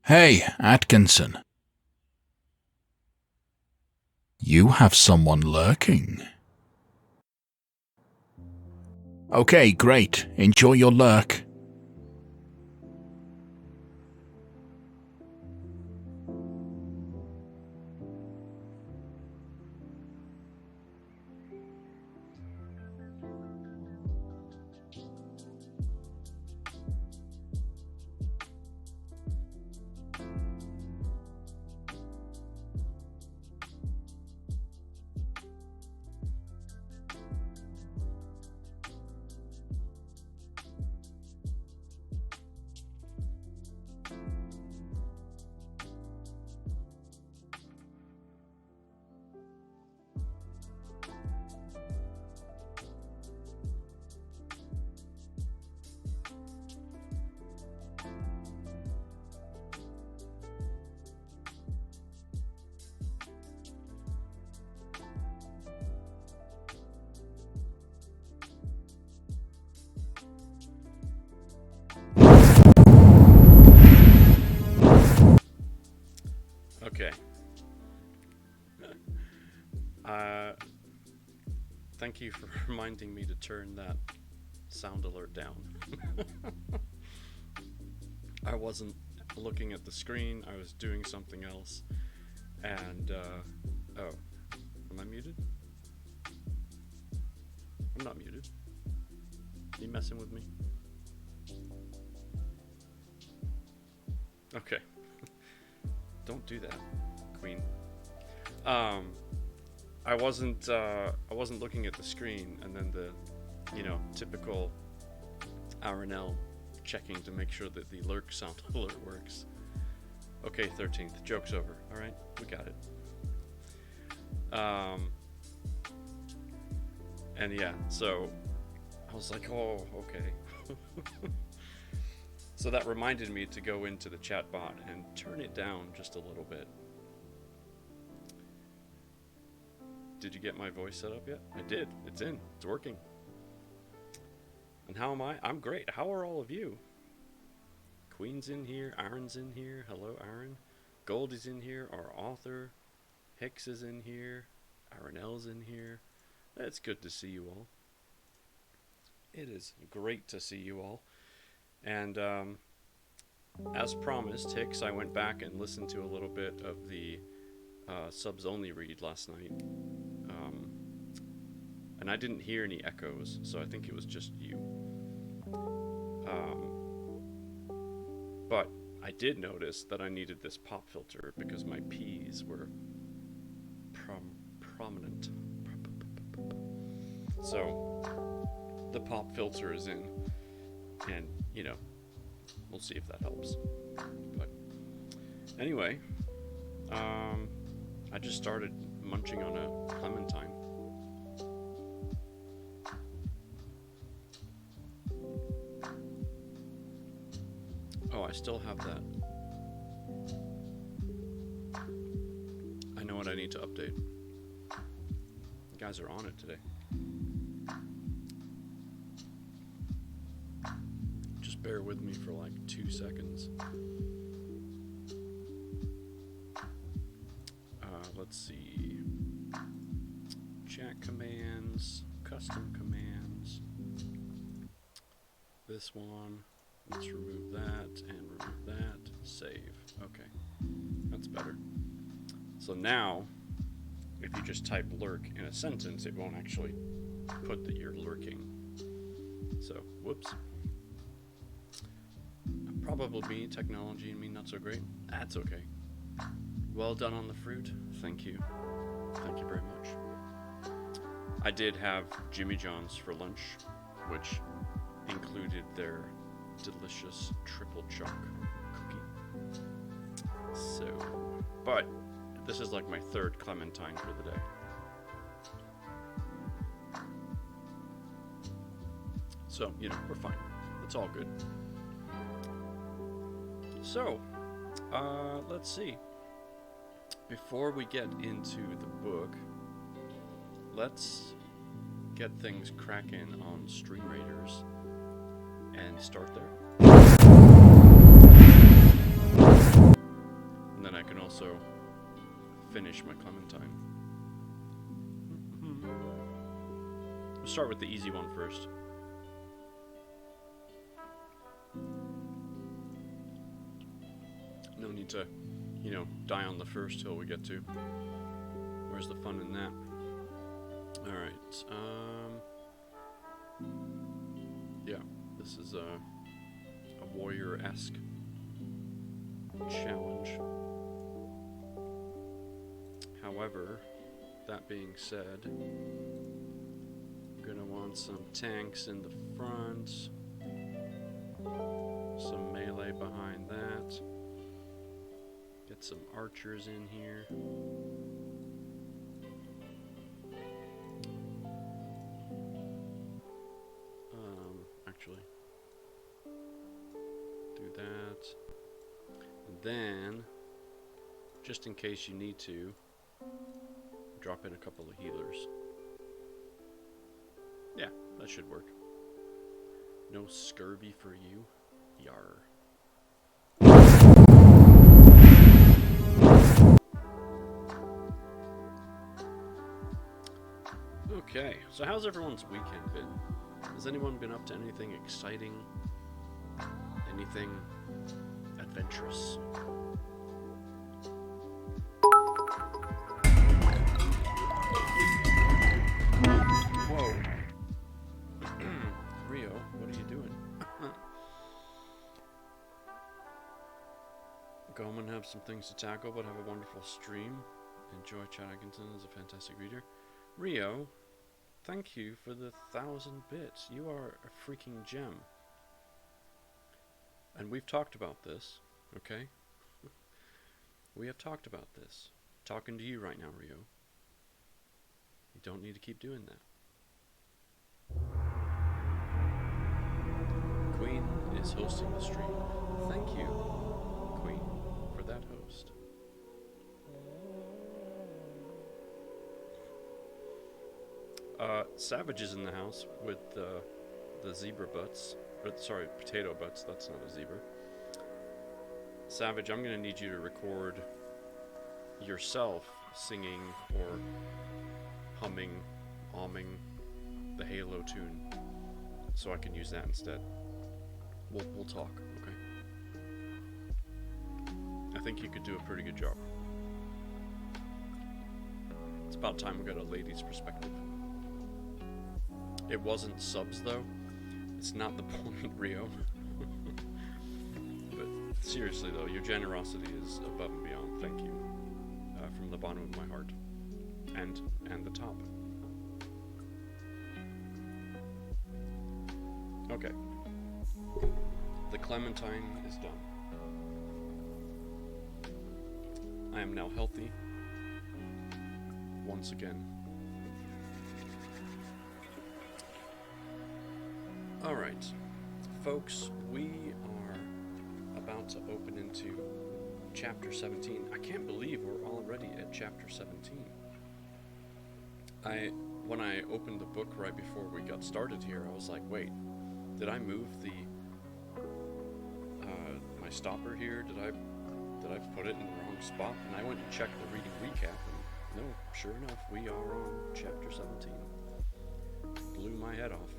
Hey, Atkinson. You have someone lurking. Okay, great. Enjoy your lurk. Okay. Thank you for reminding me to turn that sound alert down. I wasn't looking at the screen, I was doing something else. And, oh, am I muted? I'm not muted. Are you messing with me? Okay. Don't do that, Queen. I wasn't looking at the screen, and then the, typical RNL checking to make sure that the lurk sound alert works. Okay, 13th, joke's over. All right, we got it. And yeah, so I was like, oh, okay. So that reminded me to go into the chat bot and turn it down just a little bit. Did you get my voice set up yet? I did. It's in. It's working. And how am I? I'm great. How are all of you? Queen's in here. Aaron's in here. Hello, Aaron. Goldie's in here. Our author. Hicks is in here. Aaronell's in here. It's good to see you all. It is great to see you all. And as promised, Hicks, I went back and listened to a little bit of the subs only read last night. And I didn't hear any echoes, so I think it was just you. But I did notice that I needed this pop filter because my P's were prominent. So the pop filter is in, and we'll see if that helps. But anyway, I just started munching on a clementine. Oh, I still have that. I know what I need to update. You guys are on it today. Just bear with me for like 2 seconds. Let's see. Chat commands, custom commands. This one. Let's remove that and remove that. Save. Okay. That's better. So now, if you just type lurk in a sentence, it won't actually put that you're lurking. So, whoops. Probably me, technology and me not so great. That's okay. Well done on the fruit. Thank you. Thank you very much. I did have Jimmy John's for lunch, which included their delicious triple choc cookie. So, but this is like my third clementine for the day. So, we're fine. It's all good. So, let's see. Before we get into the book, let's get things cracking on Stream Raiders and start there. can also finish my clementine. We'll start with the easy one first. No need to, you know, die on the first hill we get to. Where's the fun in that? Alright, yeah, this is a warrior-esque challenge. However, that being said, I'm gonna want some tanks in the front, some melee behind that, get some archers in here. Actually, do that, and then, just in case you need to, drop in a couple of healers. Yeah, that should work. No scurvy for you. Yar. Okay, so how's everyone's weekend been? Has anyone been up to anything exciting? Anything adventurous? Whoa. Rio, what are you doing? Go home and have some things to tackle, but have a wonderful stream. Enjoy Chad Atkinson as a fantastic reader. Rio, thank you for the 1,000 bits. You are a freaking gem. And we've talked about this, okay? We have talked about this. Talking to you right now, Rio. You don't need to keep doing that. Queen is hosting the stream. Thank you, Queen, for that host. Savage is in the house with the zebra butts. Or, sorry, potato butts. That's not a zebra. Savage, I'm going to need you to record yourself singing or humming, ahming the Halo tune, so I can use that instead. We'll talk, okay? I think you could do a pretty good job. It's about time we got a lady's perspective. It wasn't subs though. It's not the point, Rio. But seriously though, your generosity is above and beyond. Thank you. From the bottom of my heart. And the top. Okay. The clementine is done. I am now healthy. Once again. Alright, folks, we are about to open into chapter 17. I can't believe we're already at chapter 17. When I opened the book right before we got started here, I was like, wait, did I move the my stopper here? Did I put it in the wrong spot? And I went and checked the reading recap, and no, sure enough, we are on chapter 17. Blew my head off.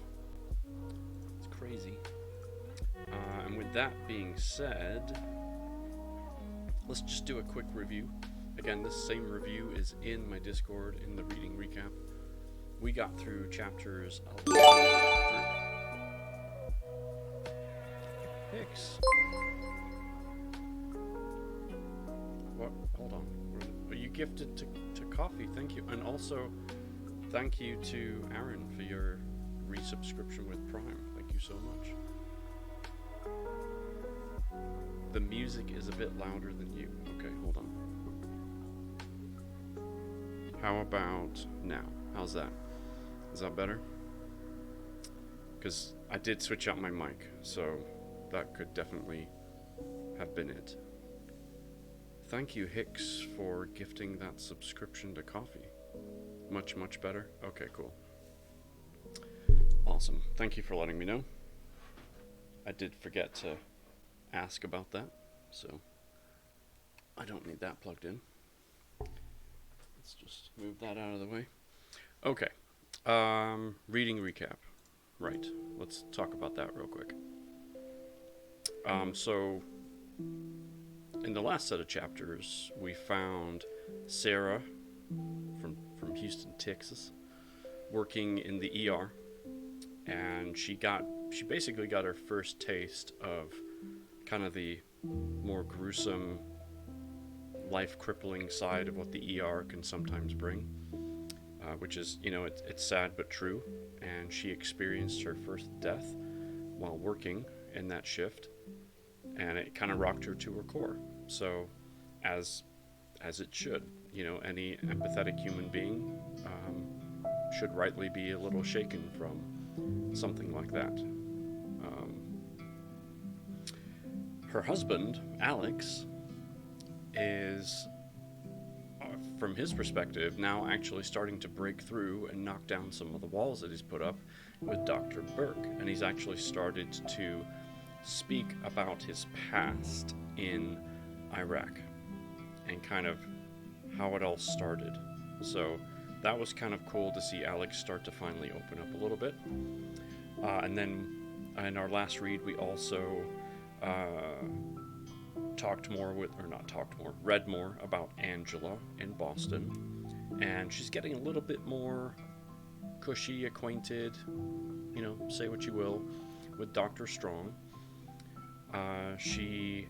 Crazy. And with that being said, let's just do a quick review. Again, this same review is in my Discord in the reading recap. We got through chapters 11 Hicks. What? Hold on. Are you gifted to coffee? Thank you. And also, thank you to Aaron for your resubscription with Prime. Thank you so much. The music is a bit louder than you. Okay, hold on. How about now? How's that? Is that better? Because I did switch out my mic, so that could definitely have been it. Thank you, Hicks, for gifting that subscription to coffee. Much, much better? Okay, cool. Awesome. Thank you for letting me know. I did forget to ask about that, so I don't need that plugged in. Let's just move that out of the way. Okay. Reading recap. Right. Let's talk about that real quick. So, in the last set of chapters, we found Sarah from Houston, Texas, working in the ER, and she basically got her first taste of kind of the more gruesome, life-crippling side of what the ER can sometimes bring, which is, it's sad but true, and she experienced her first death while working in that shift, and it kind of rocked her to her core. So, as it should, any empathetic human being should rightly be a little shaken from something like that. Her husband, Alex, is, from his perspective, now actually starting to break through and knock down some of the walls that he's put up with Dr. Burke, and he's actually started to speak about his past in Iraq and kind of how it all started. So that was kind of cool to see Alex start to finally open up a little bit. And then in our last read, we also read more about Angela in Boston, and she's getting a little bit more cushy acquainted, say what you will, with Dr. Strong. She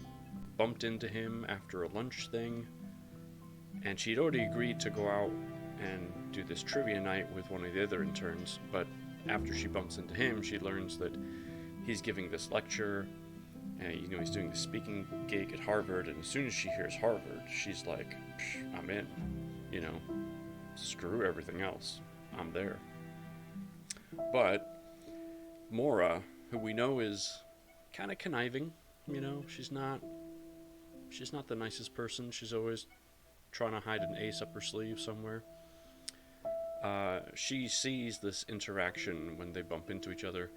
bumped into him after a lunch thing, and she'd already agreed to go out and do this trivia night with one of the other interns, but after she bumps into him, she learns that he's giving this lecture, and he's doing the speaking gig at Harvard, and as soon as she hears Harvard, she's like, I'm in, screw everything else, I'm there. But Maura, who we know is kind of conniving, she's not the nicest person. She's always trying to hide an ace up her sleeve somewhere. She sees this interaction when they bump into each other,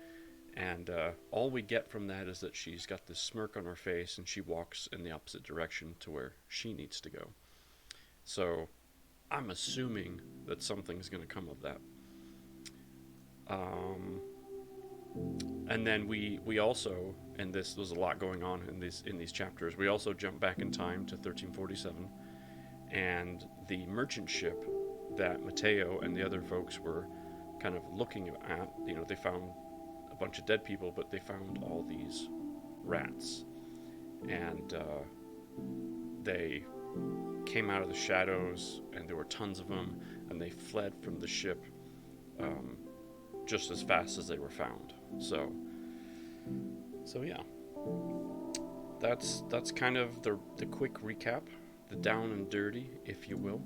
and all we get from that is that she's got this smirk on her face, and she walks in the opposite direction to where she needs to go. So I'm assuming that something's going to come of that. And then we also, and there's a lot going on in these chapters, we also jump back in time to 1347, and the merchant ship that Mateo and the other folks were kind of looking at, they found a bunch of dead people, but they found all these rats, and they came out of the shadows, and there were tons of them, and they fled from the ship just as fast as they were found. So yeah, that's kind of the quick recap, the down and dirty, if you will.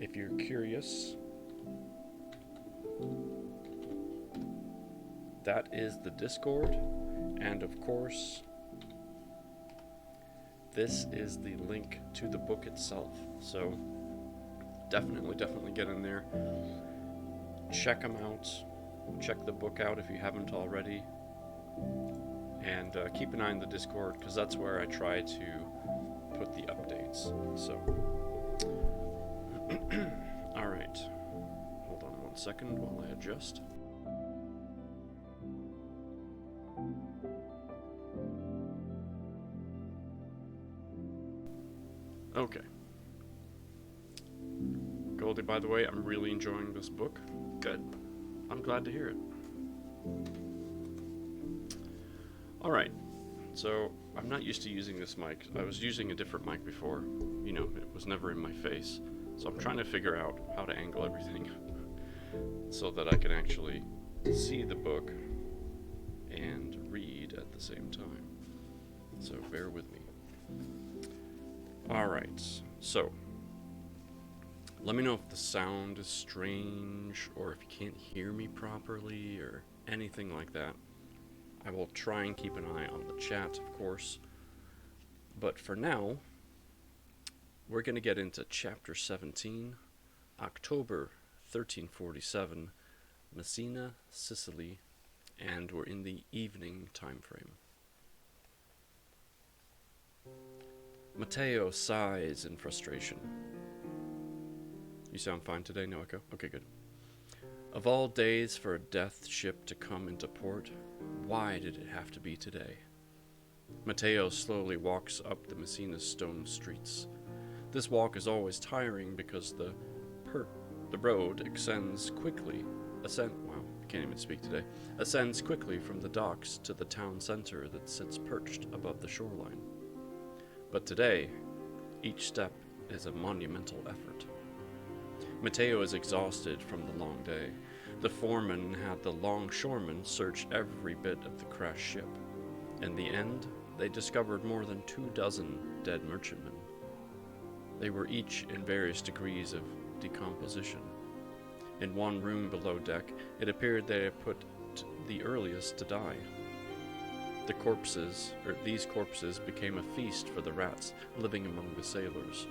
If you're curious, that is the Discord, and of course, this is the link to the book itself. So definitely get in there, check them out. Check the book out if you haven't already, and keep an eye on the Discord, because that's where I try to put the updates. So alright, hold on 1 second while I adjust. Okay, Goldie, by the way, I'm really enjoying this book. Good. I'm glad to hear it. Alright, so I'm not used to using this mic. I was using a different mic before. It was never in my face. So I'm trying to figure out how to angle everything so that I can actually see the book and read at the same time. So bear with me. Alright, so let me know if the sound is strange, or if you can't hear me properly, or anything like that. I will try and keep an eye on the chat, of course. But for now, we're going to get into Chapter 17, October 1347, Messina, Sicily, and we're in the evening time frame. Mateo sighs in frustration. You sound fine today, no echo? Okay, good. Of all days for a death ship to come into port, why did it have to be today? Mateo slowly walks up the Messina's stone streets. This walk is always tiring because the road ascends quickly from the docks to the town center that sits perched above the shoreline. But today, each step is a monumental effort. Mateo is exhausted from the long day. The foreman had the longshoremen search every bit of the crashed ship. In the end, they discovered more than 24 dead merchantmen. They were each in various degrees of decomposition. In one room below deck, it appeared they had put the earliest to die. These corpses became a feast for the rats living among the sailors.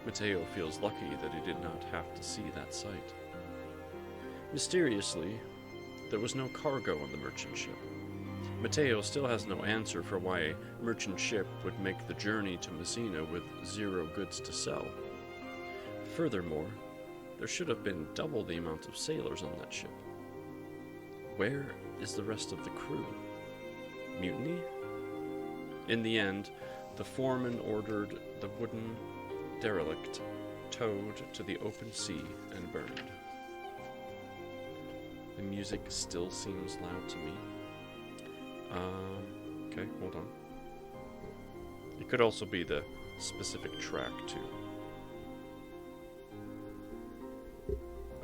Mateo feels lucky that he did not have to see that sight. Mysteriously, there was no cargo on the merchant ship. Mateo still has no answer for why a merchant ship would make the journey to Messina with 0 goods to sell. Furthermore, there should have been double the amount of sailors on that ship. Where is the rest of the crew? Mutiny? In the end, the foreman ordered the wooden derelict towed to the open sea and burned. The music still seems loud to me. Okay, hold on. It could also be the specific track, too.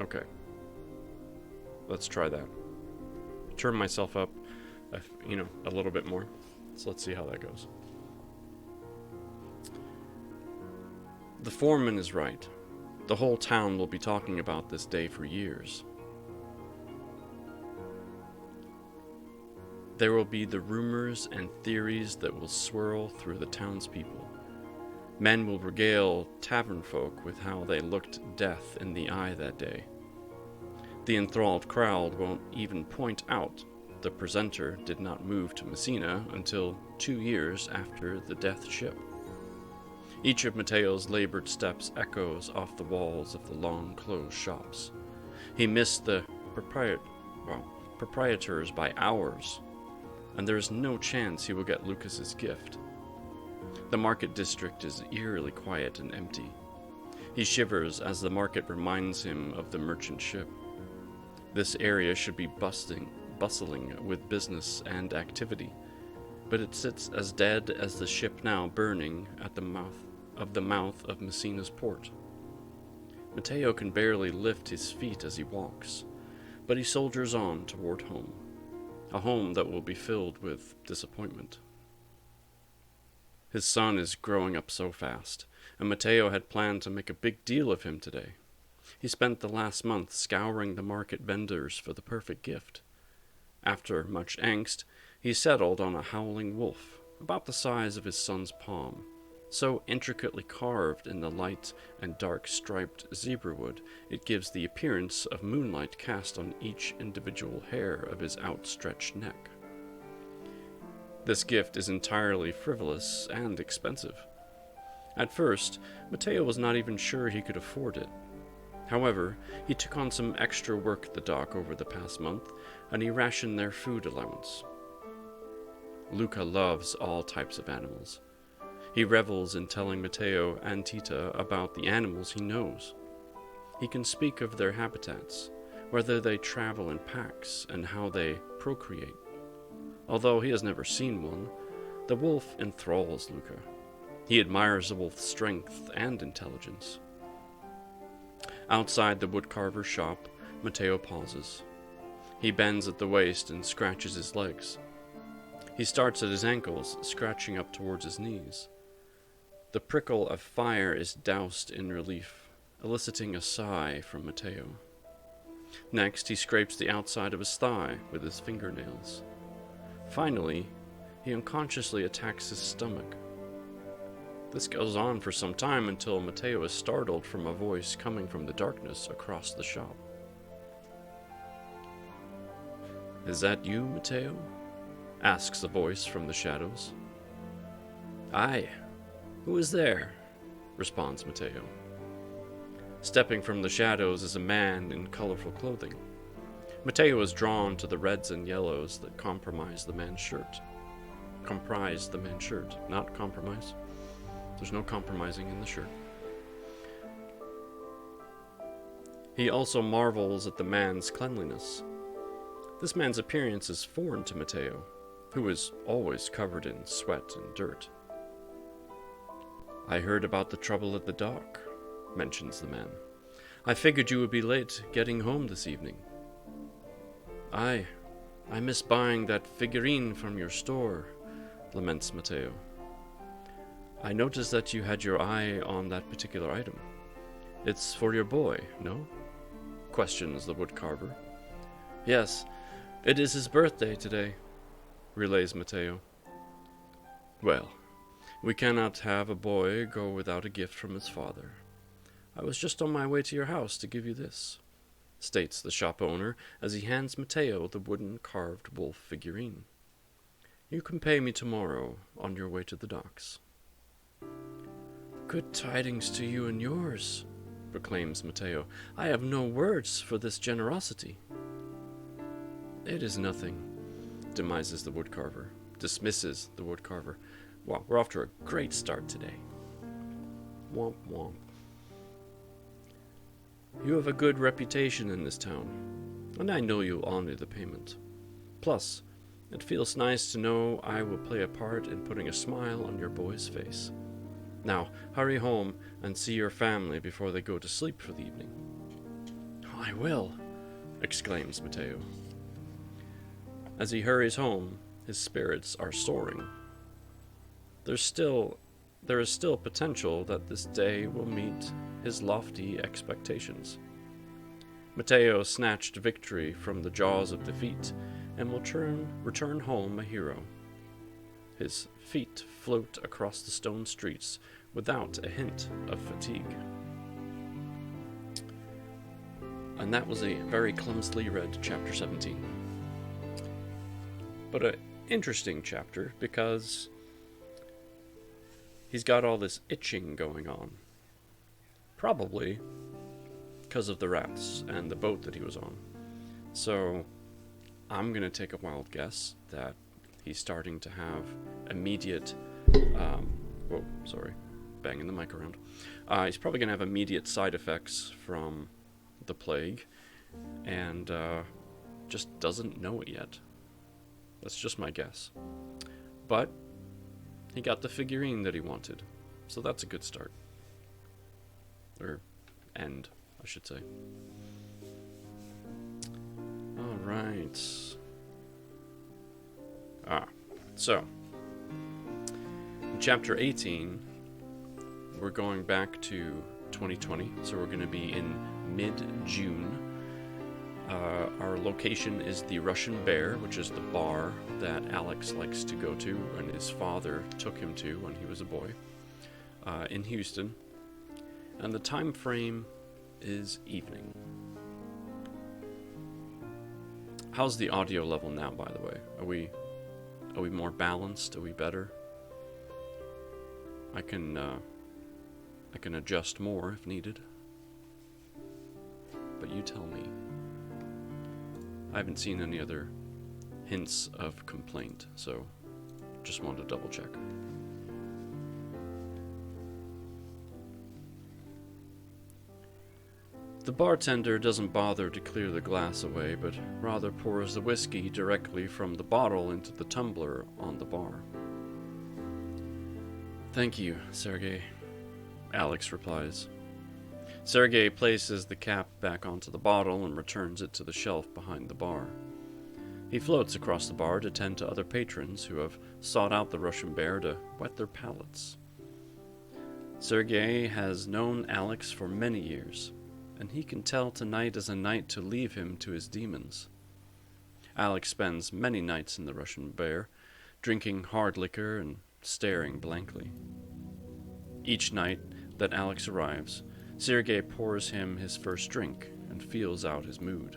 Okay. Let's try that. Turn myself up, a little bit more. So let's see how that goes. The foreman is right. The whole town will be talking about this day for years. There will be the rumors and theories that will swirl through the townspeople. Men will regale tavern folk with how they looked death in the eye that day. The enthralled crowd won't even point out the presenter did not move to Messina until 2 years after the death ship. Each of Mateo's labored steps echoes off the walls of the long-closed shops. He missed the proprietors by hours, and there is no chance he will get Lucas's gift. The market district is eerily quiet and empty. He shivers as the market reminds him of the merchant ship. This area should be bustling with business and activity, but it sits as dead as the ship now burning at the mouth of Messina's port. Mateo can barely lift his feet as he walks, but he soldiers on toward home, a home that will be filled with disappointment. His son is growing up so fast, and Mateo had planned to make a big deal of him today. He spent the last month scouring the market vendors for the perfect gift. After much angst, he settled on a howling wolf, about the size of his son's palm, so intricately carved in the light and dark striped zebra wood it gives the appearance of moonlight cast on each individual hair of his outstretched neck. This gift is entirely frivolous and expensive. At first, Mateo was not even sure he could afford it. However, he took on some extra work at the dock over the past month, and he rationed their food allowance. Luca loves all types of animals. He revels in telling Mateo and Tita about the animals he knows. He can speak of their habitats, whether they travel in packs, and how they procreate. Although he has never seen one, the wolf enthralls Luca. He admires the wolf's strength and intelligence. Outside the woodcarver's shop, Mateo pauses. He bends at the waist and scratches his legs. He starts at his ankles, scratching up towards his knees. The prickle of fire is doused in relief, eliciting a sigh from Mateo. Next, he scrapes the outside of his thigh with his fingernails. Finally, he unconsciously attacks his stomach. This goes on for some time until Mateo is startled from a voice coming from the darkness across the shop. "Is that you, Mateo?" asks a voice from the shadows. "Aye. "Who is there?" responds Mateo. Stepping from the shadows is a man in colorful clothing. Mateo is drawn to the reds and yellows that comprise the man's shirt, not compromise. There's no compromising in the shirt. He also marvels at the man's cleanliness. This man's appearance is foreign to Mateo, who is always covered in sweat and dirt. "I heard about the trouble at the dock," mentions the man. "I figured you would be late getting home this evening." I miss buying that figurine from your store," laments Mateo. "I noticed that you had your eye on that particular item. It's for your boy, no?" questions the woodcarver. "Yes, it is his birthday today," relays Mateo. "Well, we cannot have a boy go without a gift from his father. I was just on my way to your house to give you this," states the shop owner as he hands Mateo the wooden carved wolf figurine. "You can pay me tomorrow on your way to the docks." "Good tidings to you and yours," proclaims Mateo. "I have no words for this generosity." "It is nothing," dismisses the woodcarver. Wow, we're off to a great start today. Womp womp. "You have a good reputation in this town, and I know you'll honor the payment. Plus, it feels nice to know I will play a part in putting a smile on your boy's face. Now, hurry home and see your family before they go to sleep for the evening." "I will," exclaims Mateo. As he hurries home, his spirits are soaring. There is still potential that this day will meet his lofty expectations. Mateo snatched victory from the jaws of defeat and will return home a hero. His feet float across the stone streets without a hint of fatigue. And that was a very clumsily read chapter 17. But an interesting chapter because he's got all this itching going on. Probably because of the rats and the boat that he was on. So I'm going to take a wild guess that he's starting to have immediate... banging the mic around. He's probably going to have immediate side effects from the plague and just doesn't know it yet. That's just my guess. But he got the figurine that he wanted, so that's a good start. Or end, I should say. Alright. So, in chapter 18, we're going back to 2020, so we're going to be in mid-June. Our location is the Russian Bear, which is the bar that Alex likes to go to and his father took him to when he was a boy, in Houston. And the time frame is evening. How's the audio level now, by the way? Are we more balanced? Are we better? I can adjust more if needed. But you tell me. I haven't seen any other hints of complaint, so just wanted to double check. The bartender doesn't bother to clear the glass away, but rather pours the whiskey directly from the bottle into the tumbler on the bar. "Thank you, Sergei," Alex replies. Sergei places the cap back onto the bottle and returns it to the shelf behind the bar. He floats across the bar to tend to other patrons who have sought out the Russian Bear to whet their palates. Sergei has known Alex for many years, and he can tell tonight is a night to leave him to his demons. Alex spends many nights in the Russian Bear, drinking hard liquor and staring blankly. Each night that Alex arrives, Sergei pours him his first drink and feels out his mood.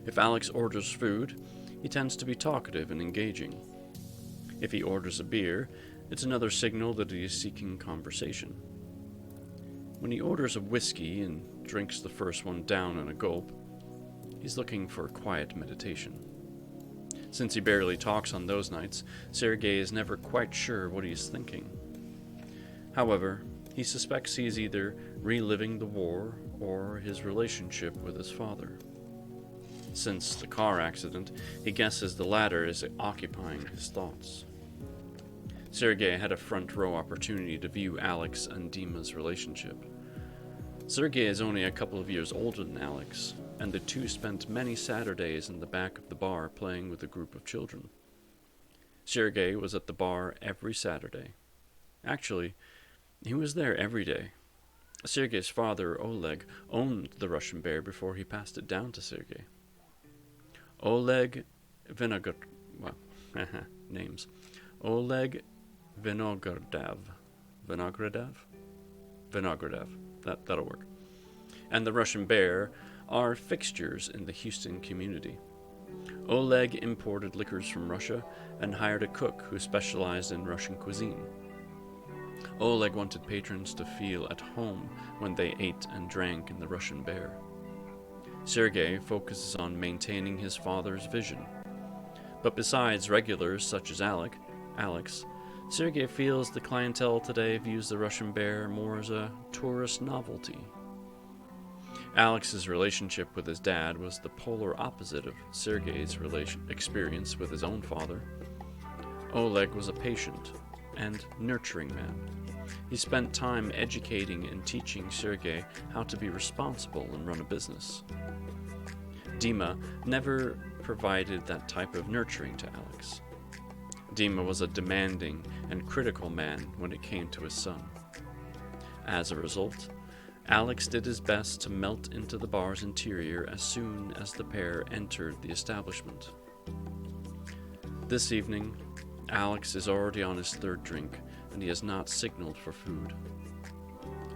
If Alex orders food, he tends to be talkative and engaging. If he orders a beer, It's another signal that he is seeking conversation. When he orders a whiskey and drinks the first one down in a gulp, he's looking for quiet meditation. Since he barely talks on those nights, Sergei is never quite sure what he is thinking. However, he suspects he is either reliving the war or his relationship with his father. Since the car accident, he guesses the latter is occupying his thoughts. Sergei had a front row opportunity to view Alex and Dima's relationship. Sergei is only a couple of years older than Alex, and the two spent many Saturdays in the back of the bar playing with a group of children. Sergei was at the bar every Saturday. Actually, he was there every day. Sergei's father, Oleg, owned the Russian Bear before he passed it down to Sergei. Oleg names. Oleg Vinogradov. Vinogradov. That'll work. And the Russian Bear are fixtures in the Houston community. Oleg imported liquors from Russia and hired a cook who specialized in Russian cuisine. Oleg wanted patrons to feel at home when they ate and drank in the Russian Bear. Sergei focuses on maintaining his father's vision. But besides regulars such as Alex, Sergei feels the clientele today views the Russian Bear more as a tourist novelty. Alex's relationship with his dad was the polar opposite of Sergei's experience with his own father. Oleg was a patient and nurturing man. He spent time educating and teaching Sergei how to be responsible and run a business. Dima never provided that type of nurturing to Alex. Dima was a demanding and critical man when it came to his son. As a result, Alex did his best to melt into the bar's interior as soon as the pair entered the establishment. This evening, Alex is already on his third drink, and he has not signaled for food.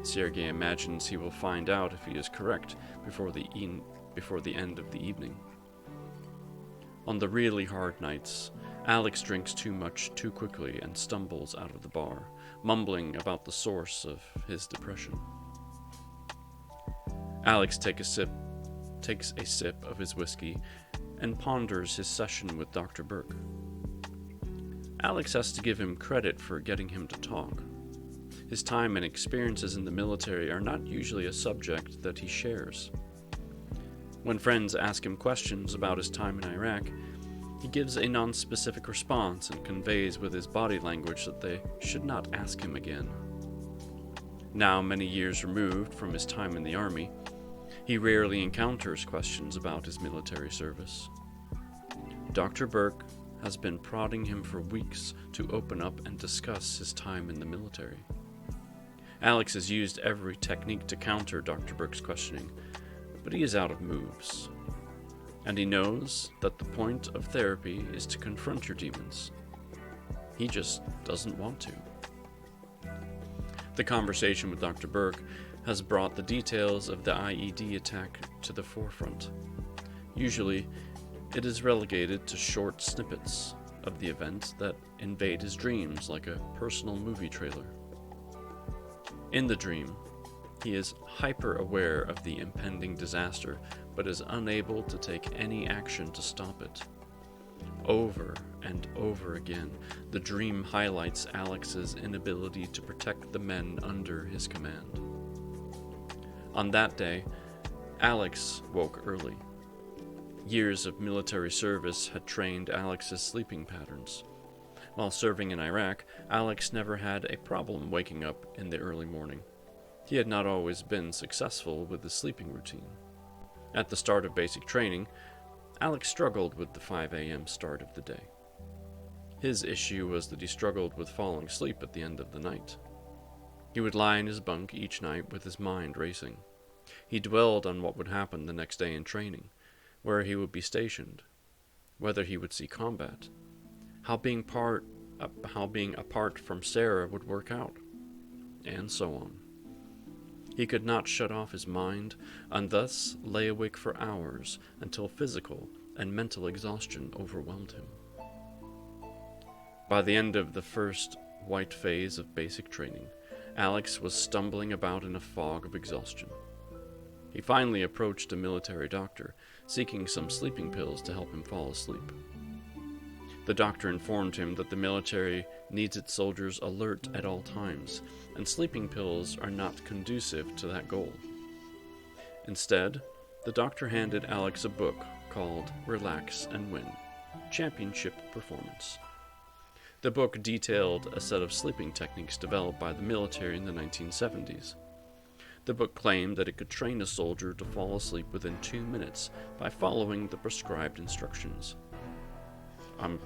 Sergei imagines he will find out if he is correct before the end of the evening. On the really hard nights, Alex drinks too much too quickly and stumbles out of the bar, mumbling about the source of his depression. Alex takes a sip of his whiskey and ponders his session with Dr. Burke. Alex has to give him credit for getting him to talk. His time and experiences in the military are not usually a subject that he shares. When friends ask him questions about his time in Iraq, he gives a non-specific response and conveys with his body language that they should not ask him again. Now, many years removed from his time in the army, he rarely encounters questions about his military service. Dr. Burke has been prodding him for weeks to open up and discuss his time in the military. Alex has used every technique to counter Dr. Burke's questioning, but he is out of moves. And he knows that the point of therapy is to confront your demons. He just doesn't want to. The conversation with Dr. Burke has brought the details of the IED attack to the forefront. Usually, it is relegated to short snippets of the event that invade his dreams like a personal movie trailer. In the dream, he is hyper-aware of the impending disaster, but is unable to take any action to stop it. Over and over again, the dream highlights Alex's inability to protect the men under his command. On that day, Alex woke early. Years of military service had trained Alex's sleeping patterns. While serving in Iraq, Alex never had a problem waking up in the early morning. He had not always been successful with the sleeping routine. At the start of basic training, Alex struggled with the 5 a.m. start of the day. His issue was that he struggled with falling asleep at the end of the night. He would lie in his bunk each night with his mind racing. He dwelled on what would happen the next day in training, where he would be stationed, whether he would see combat, how being apart from Sarah would work out, and so on. He could not shut off his mind, and thus lay awake for hours until physical and mental exhaustion overwhelmed him. By the end of the first white phase of basic training, Alex was stumbling about in a fog of exhaustion. He finally approached a military doctor, seeking some sleeping pills to help him fall asleep. The doctor informed him that the military needs its soldiers alert at all times, and sleeping pills are not conducive to that goal. Instead, the doctor handed Alex a book called Relax and Win: Championship Performance. The book detailed a set of sleeping techniques developed by the military in the 1970s. The book claimed that it could train a soldier to fall asleep within 2 minutes by following the prescribed instructions. I'm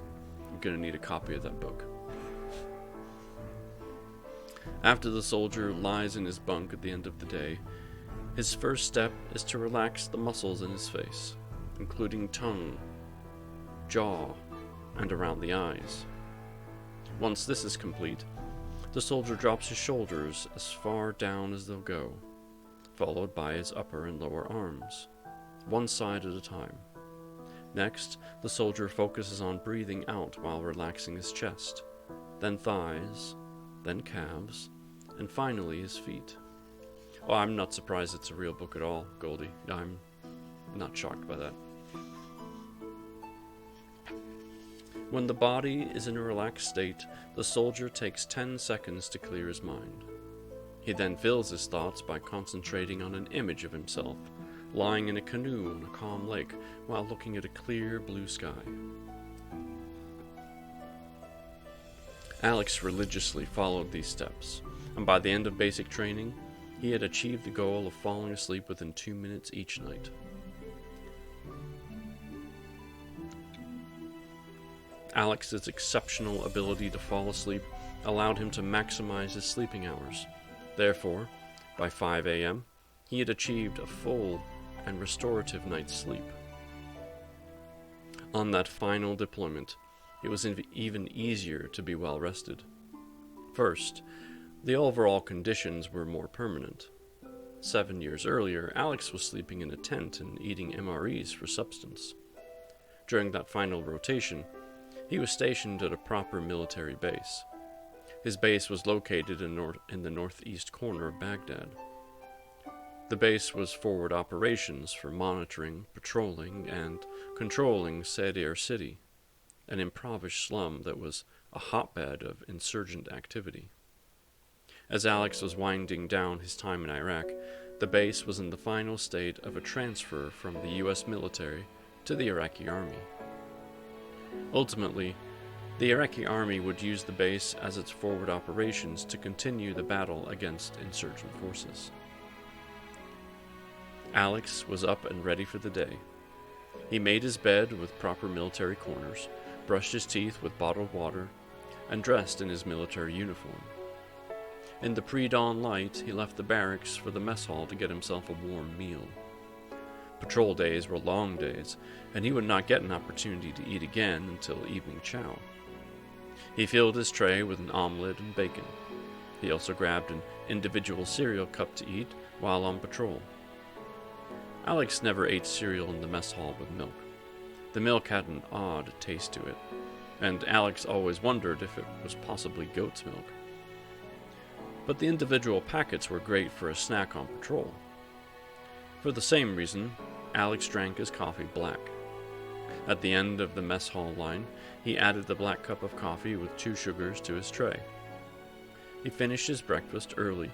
going to need a copy of that book. After the soldier lies in his bunk at the end of the day, his first step is to relax the muscles in his face, including tongue, jaw, and around the eyes. Once this is complete, the soldier drops his shoulders as far down as they'll go, followed by his upper and lower arms, one side at a time. Next, the soldier focuses on breathing out while relaxing his chest, then thighs, then calves, and finally his feet. Oh, I'm not surprised it's a real book at all, Goldie. I'm not shocked by that. When the body is in a relaxed state, the soldier takes 10 seconds to clear his mind. He then fills his thoughts by concentrating on an image of himself, lying in a canoe on a calm lake while looking at a clear blue sky. Alex religiously followed these steps, and by the end of basic training, he had achieved the goal of falling asleep within 2 minutes each night. Alex's exceptional ability to fall asleep allowed him to maximize his sleeping hours. Therefore, by 5 a.m., he had achieved a full and restorative night's sleep. On that final deployment, it was even easier to be well rested. First, the overall conditions were more permanent. 7 years earlier, Alex was sleeping in a tent and eating MREs for substance. During that final rotation, he was stationed at a proper military base. His base was located in the northeast corner of Baghdad. The base was forward operations for monitoring, patrolling, and controlling Sars City, an impoverished slum that was a hotbed of insurgent activity. As Alex was winding down his time in Iraq, the base was in the final state of a transfer from the U.S. military to the Iraqi army. Ultimately, the Iraqi army would use the base as its forward operations to continue the battle against insurgent forces. Alex was up and ready for the day. He made his bed with proper military corners, brushed his teeth with bottled water, and dressed in his military uniform. In the pre-dawn light, he left the barracks for the mess hall to get himself a warm meal. Patrol days were long days, and he would not get an opportunity to eat again until evening chow. He filled his tray with an omelet and bacon. He also grabbed an individual cereal cup to eat while on patrol. Alex never ate cereal in the mess hall with milk. The milk had an odd taste to it, and Alex always wondered if it was possibly goat's milk. But the individual packets were great for a snack on patrol. For the same reason, Alex drank his coffee black. At the end of the mess hall line, he added the black cup of coffee with 2 sugars to his tray. He finished his breakfast early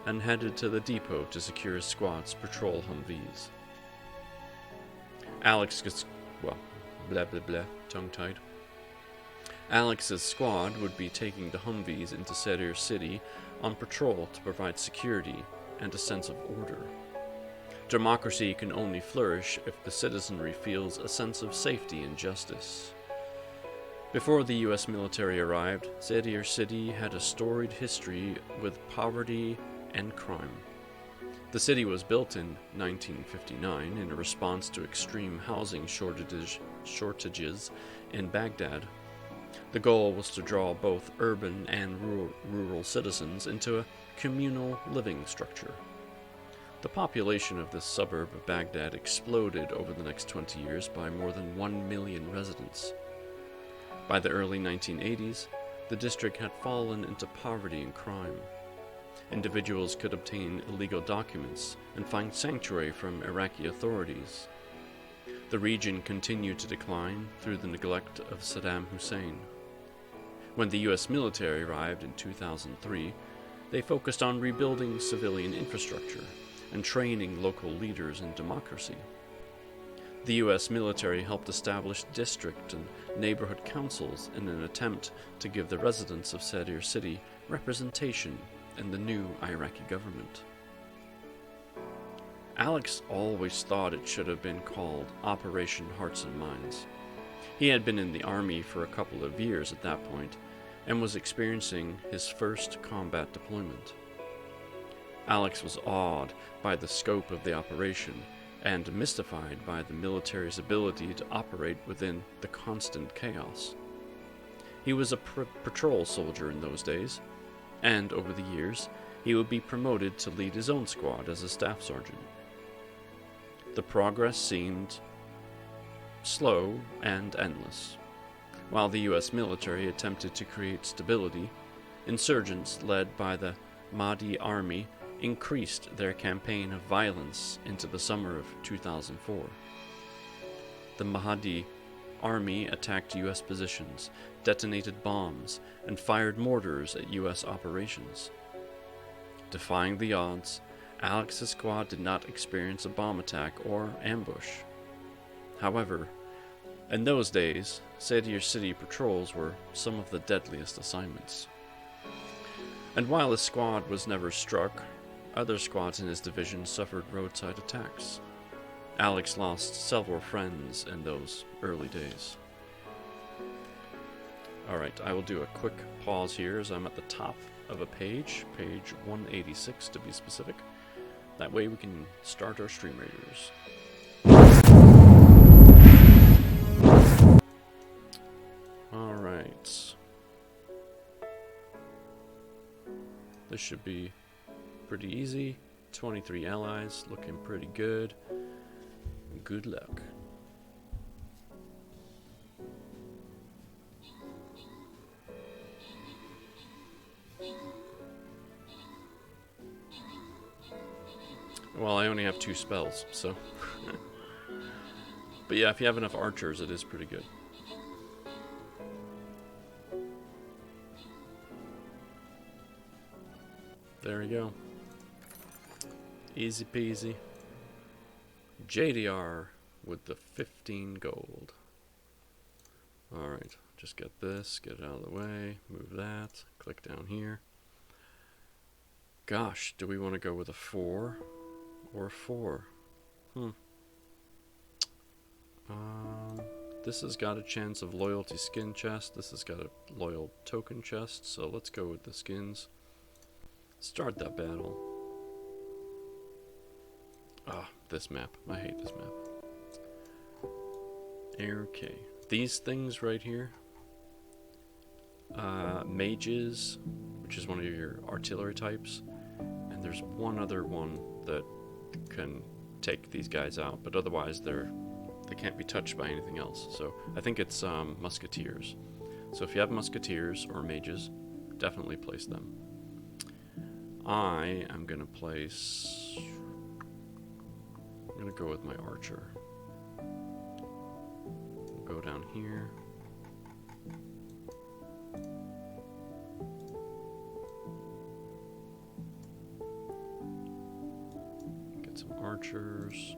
and headed to the depot to secure his squad's patrol Humvees. Tongue-tied. Alex's squad would be taking the Humvees into Sars City on patrol to provide security and a sense of order. Democracy can only flourish if the citizenry feels a sense of safety and justice. Before the U.S. military arrived, Sars City had a storied history with poverty and crime. The city was built in 1959 in a response to extreme housing shortages in Baghdad. The goal was to draw both urban and rural citizens into a communal living structure. The population of this suburb of Baghdad exploded over the next 20 years by more than 1 million residents. By the early 1980s, the district had fallen into poverty and crime. Individuals could obtain illegal documents and find sanctuary from Iraqi authorities. The region continued to decline through the neglect of Saddam Hussein. When the U.S. military arrived in 2003, they focused on rebuilding civilian infrastructure and training local leaders in democracy. The U.S. military helped establish district and neighborhood councils in an attempt to give the residents of Sadr City representation in the new Iraqi government. Alex always thought it should have been called Operation Hearts and Minds. He had been in the army for a couple of years at that point and was experiencing his first combat deployment. Alex was awed by the scope of the operation and mystified by the military's ability to operate within the constant chaos. He was a patrol soldier in those days, and over the years, he would be promoted to lead his own squad as a staff sergeant. The progress seemed slow and endless. While the U.S. military attempted to create stability, insurgents led by the Mahdi Army increased their campaign of violence into the summer of 2004. The Mahdi Army attacked U.S. positions, detonated bombs, and fired mortars at U.S. operations. Defying the odds, Alex's squad did not experience a bomb attack or ambush. However, in those days, Sadr City patrols were some of the deadliest assignments. And while his squad was never struck, other squads in his division suffered roadside attacks. Alex lost several friends in those early days. Alright, I will do a quick pause here as I'm at the top of a page 186 to be specific. That way we can start our stream raiders. Alright. This should be pretty easy. 23 allies, looking pretty good. Good luck. Well, I only have 2 spells, so. But yeah, if you have enough archers, it is pretty good. There we go. Easy peasy. JDR with the 15 gold. Alright, just get this, get it out of the way, move that, click down here. Gosh, do we want to go with a 4 or a 4? This has got a chance of loyalty skin chest, this has got a loyal token chest, so let's go with the skins. Start that battle. Ah, this map. I hate this map. Okay. These things right here. Mages, which is one of your artillery types. And there's one other one that can take these guys out, but otherwise they can't be touched by anything else. So I think it's musketeers. So if you have musketeers or mages, definitely place them. I am gonna place. I'm gonna go with my archer. Go down here. Get some archers.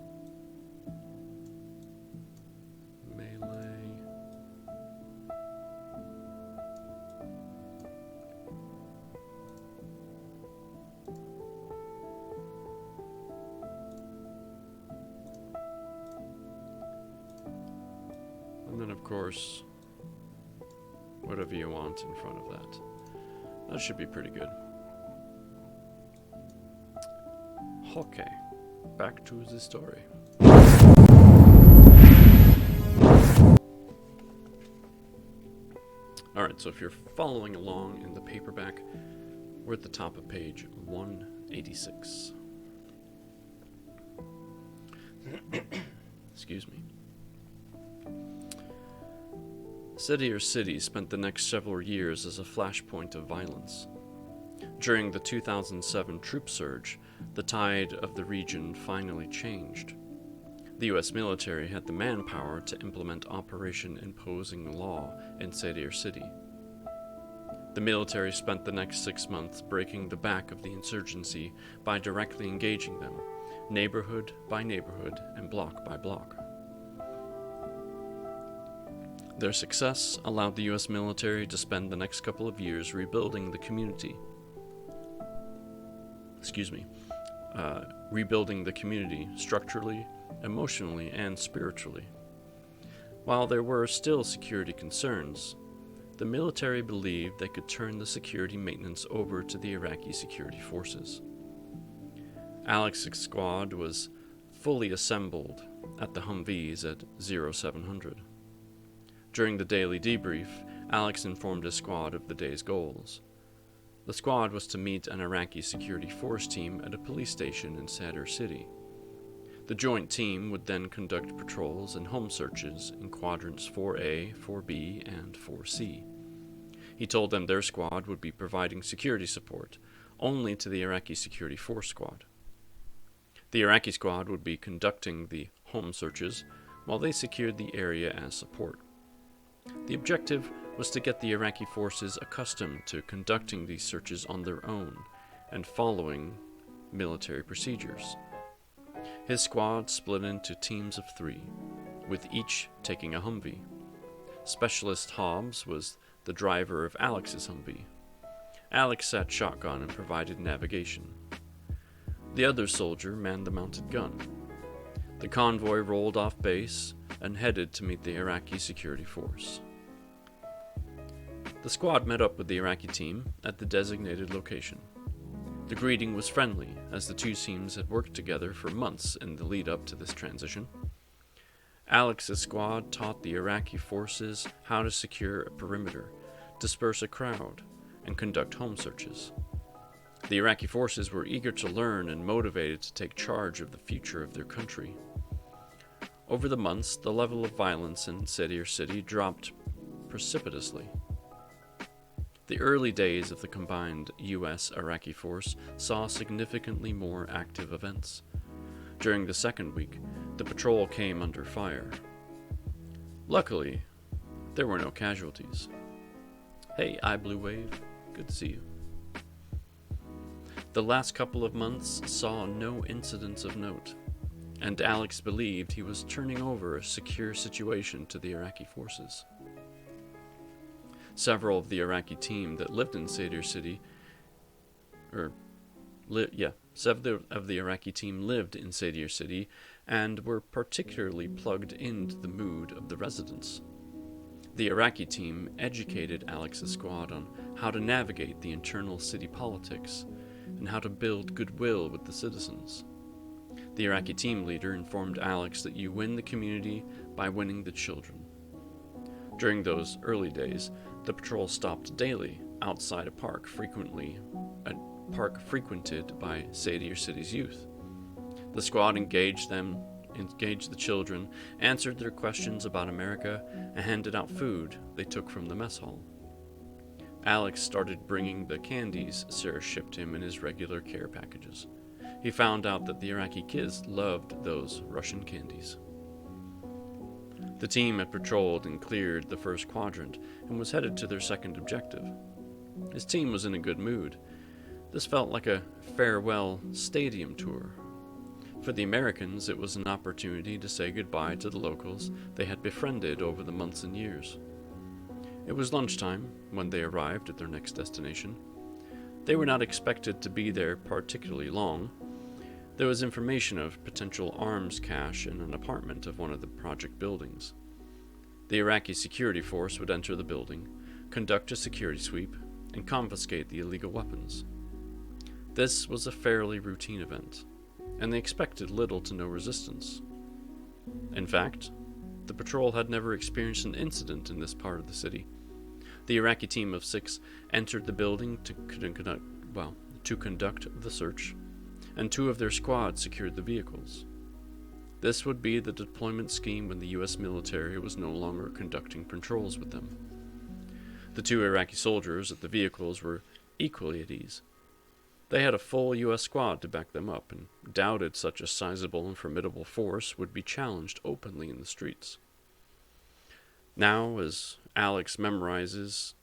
Melee. And then, of course, whatever you want in front of that. That should be pretty good. Okay, back to the story. Alright, so if you're following along in the paperback, we're at the top of page 186. Excuse me. Sadier City spent the next several years as a flashpoint of violence. During the 2007 troop surge, the tide of the region finally changed. The U.S. military had the manpower to implement Operation Imposing Law in Sadier City. The military spent the next 6 months breaking the back of the insurgency by directly engaging them, neighborhood by neighborhood and block by block. Their success allowed the U.S. military to spend the next couple of years rebuilding the community. Rebuilding the community structurally, emotionally, and spiritually. While there were still security concerns, the military believed they could turn the security maintenance over to the Iraqi security forces. Alex's squad was fully assembled at the Humvees at 0700. During the daily debrief, Alex informed his squad of the day's goals. The squad was to meet an Iraqi security force team at a police station in Sadr City. The joint team would then conduct patrols and home searches in quadrants 4A, 4B, and 4C. He told them their squad would be providing security support only to the Iraqi security force squad. The Iraqi squad would be conducting the home searches while they secured the area as support. The objective was to get the Iraqi forces accustomed to conducting these searches on their own and following military procedures. His squad split into teams of 3, with each taking a Humvee. Specialist Hobbs was the driver of Alex's Humvee. Alex sat shotgun and provided navigation. The other soldier manned the mounted gun. The convoy rolled off base and headed to meet the Iraqi security force. The squad met up with the Iraqi team at the designated location. The greeting was friendly, as the two teams had worked together for months in the lead-up to this transition. Alex's squad taught the Iraqi forces how to secure a perimeter, disperse a crowd, and conduct home searches. The Iraqi forces were eager to learn and motivated to take charge of the future of their country. Over the months, the level of violence in Sadier City dropped precipitously. The early days of the combined U.S.-Iraqi force saw significantly more active events. During the second week, the patrol came under fire. Luckily, there were no casualties. Hey, iBlue Wave, good to see you. The last couple of months saw no incidents of note, and Alex believed he was turning over a secure situation to the Iraqi forces. Several of the Iraqi team that lived in Sadier City, several of the Iraqi team lived in Sadier City and were particularly plugged into the mood of the residents. The Iraqi team educated Alex's squad on how to navigate the internal city politics and how to build goodwill with the citizens. The Iraqi team leader informed Alex that you win the community by winning the children. During those early days, the patrol stopped daily outside a park frequented by Sadier City's youth. The squad engaged the children, answered their questions about America, and handed out food they took from the mess hall. Alex started bringing the candies Sarah shipped him in his regular care packages. He found out that the Iraqi kids loved those Russian candies. The team had patrolled and cleared the first quadrant and was headed to their second objective. His team was in a good mood. This felt like a farewell stadium tour. For the Americans, it was an opportunity to say goodbye to the locals they had befriended over the months and years. It was lunchtime when they arrived at their next destination. They were not expected to be there particularly long. There was information of potential arms cache in an apartment of one of the project buildings. The Iraqi security force would enter the building, conduct a security sweep, and confiscate the illegal weapons. This was a fairly routine event, and they expected little to no resistance. In fact, the patrol had never experienced an incident in this part of the city. The Iraqi team of 6 entered the building to conduct the search, and 2 of their squad secured the vehicles. This would be the deployment scheme when the US military was no longer conducting patrols with them. The two Iraqi soldiers at the vehicles were equally at ease. They had a full US squad to back them up, and doubted such a sizable and formidable force would be challenged openly in the streets. Now, as Alex memorizes...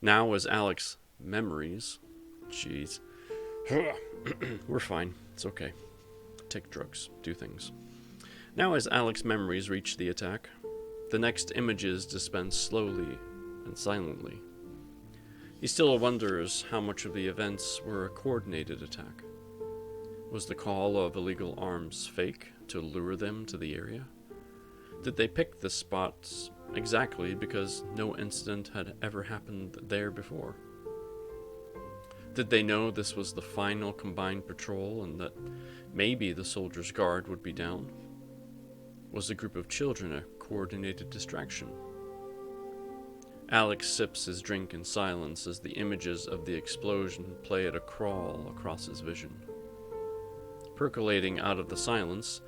Now, as Alex memories... Jeez. We're fine. It's okay. Take drugs. Do things. Now, as Alex's memories reach the attack, the next images dispense slowly and silently. He still wonders how much of the events were a coordinated attack. Was the call of illegal arms fake to lure them to the area? Did they pick the spots exactly because no incident had ever happened there before? Did they know this was the final combined patrol and that maybe the soldiers' guard would be down? Was the group of children a coordinated distraction? Alex sips his drink in silence as the images of the explosion play at a crawl across his vision. Percolating out of the silence,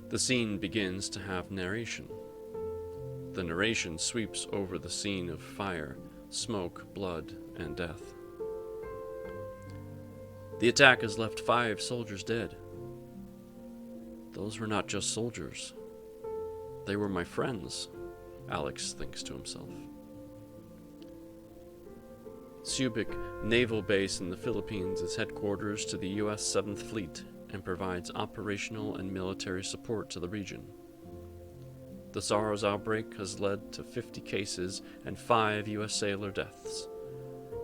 the scene begins to have narration. The narration sweeps over the scene of fire, smoke, blood, and death. The attack has left 5 soldiers dead. Those were not just soldiers. They were my friends, Alex thinks to himself. Subic Naval Base in the Philippines is headquarters to the U.S. 7th Fleet and provides operational and military support to the region. The SARS outbreak has led to 50 cases and 5 U.S. sailor deaths.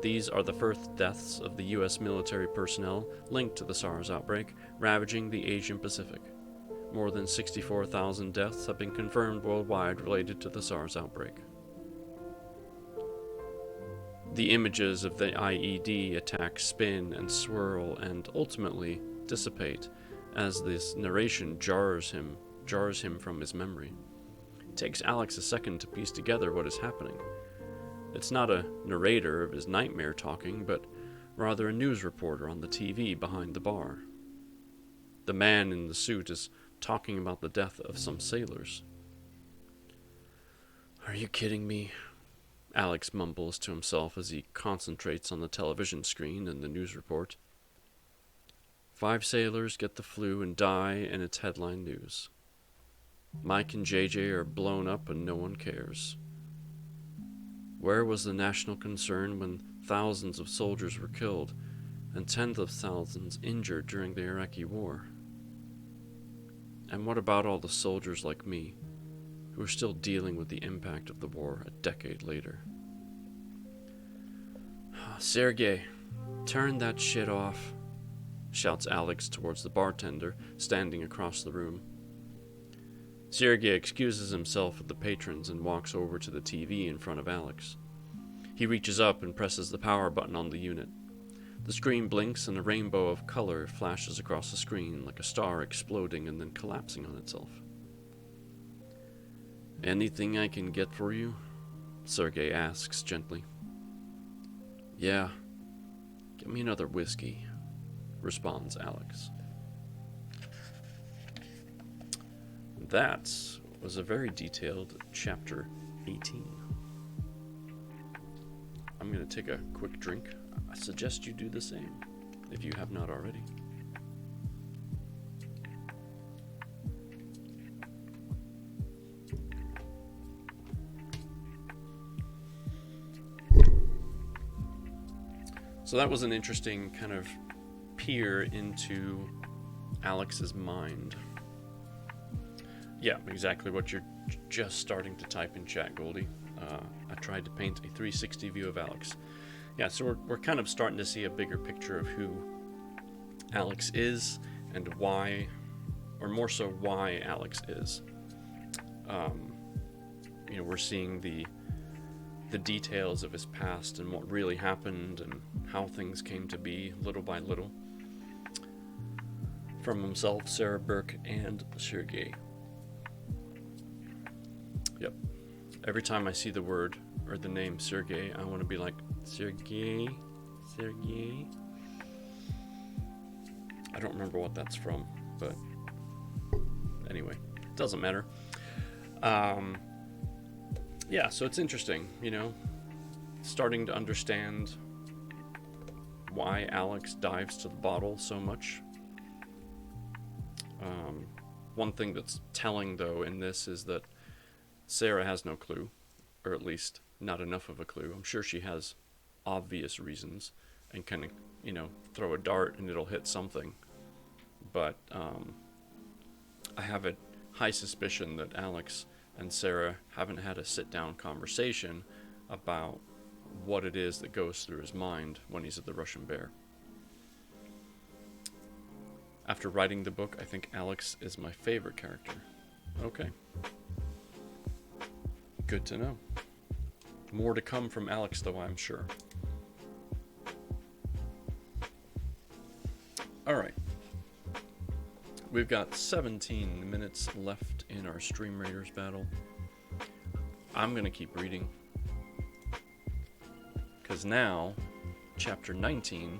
These are the first deaths of the U.S. military personnel linked to the SARS outbreak, ravaging the Asian Pacific. More than 64,000 deaths have been confirmed worldwide related to the SARS outbreak. The images of the IED attack spin and swirl and ultimately dissipate as this narration jars him from his memory. It takes Alex a second to piece together what is happening. It's not a narrator of his nightmare talking, but rather a news reporter on the TV behind the bar. The man in the suit is talking about the death of some sailors. "Are you kidding me?" Alex mumbles to himself as he concentrates on the television screen and the news report. 5 sailors get the flu and die, and it's headline news. Mike and JJ are blown up and no one cares. Where was the national concern when thousands of soldiers were killed and tens of thousands injured during the Iraqi war? And what about all the soldiers like me, who are still dealing with the impact of the war a decade later? "Sergey, turn that shit off," shouts Alex towards the bartender standing across the room. Sergey excuses himself with the patrons and walks over to the TV in front of Alex. He reaches up and presses the power button on the unit. The screen blinks and a rainbow of color flashes across the screen like a star exploding and then collapsing on itself. "Anything I can get for you?" Sergey asks gently. "Yeah, give me another whiskey," responds Alex. That was a very detailed chapter 18. I'm going to take a quick drink. I suggest you do the same, if you have not already. So that was an interesting kind of peer into Alex's mind. Yeah, exactly what you're just starting to type in chat, Goldie. I tried to paint a 360 view of Alex. Yeah, so we're kind of starting to see a bigger picture of who Alex is and why, or more so why Alex is. We're seeing the details of his past and what really happened and how things came to be little by little from himself, Sarah Burke, and Sergey. Yep. Every time I see the word or the name Sergey, I want to be like, Sergey. I don't remember what that's from, but anyway, it doesn't matter. Yeah, so it's interesting, starting to understand why Alex dives to the bottle so much. One thing that's telling, though, in this is that Sarah has no clue, or at least not enough of a clue. I'm sure she has obvious reasons and can, throw a dart and it'll hit something. But I have a high suspicion that Alex and Sarah haven't had a sit-down conversation about what it is that goes through his mind when he's at the Russian Bear. After writing the book, I think Alex is my favorite character. Okay. Good to know. More to come from Alex, though, I'm sure. Alright. We've got 17 minutes left in our Stream Raiders battle. I'm going to keep reading. Because now, chapter 19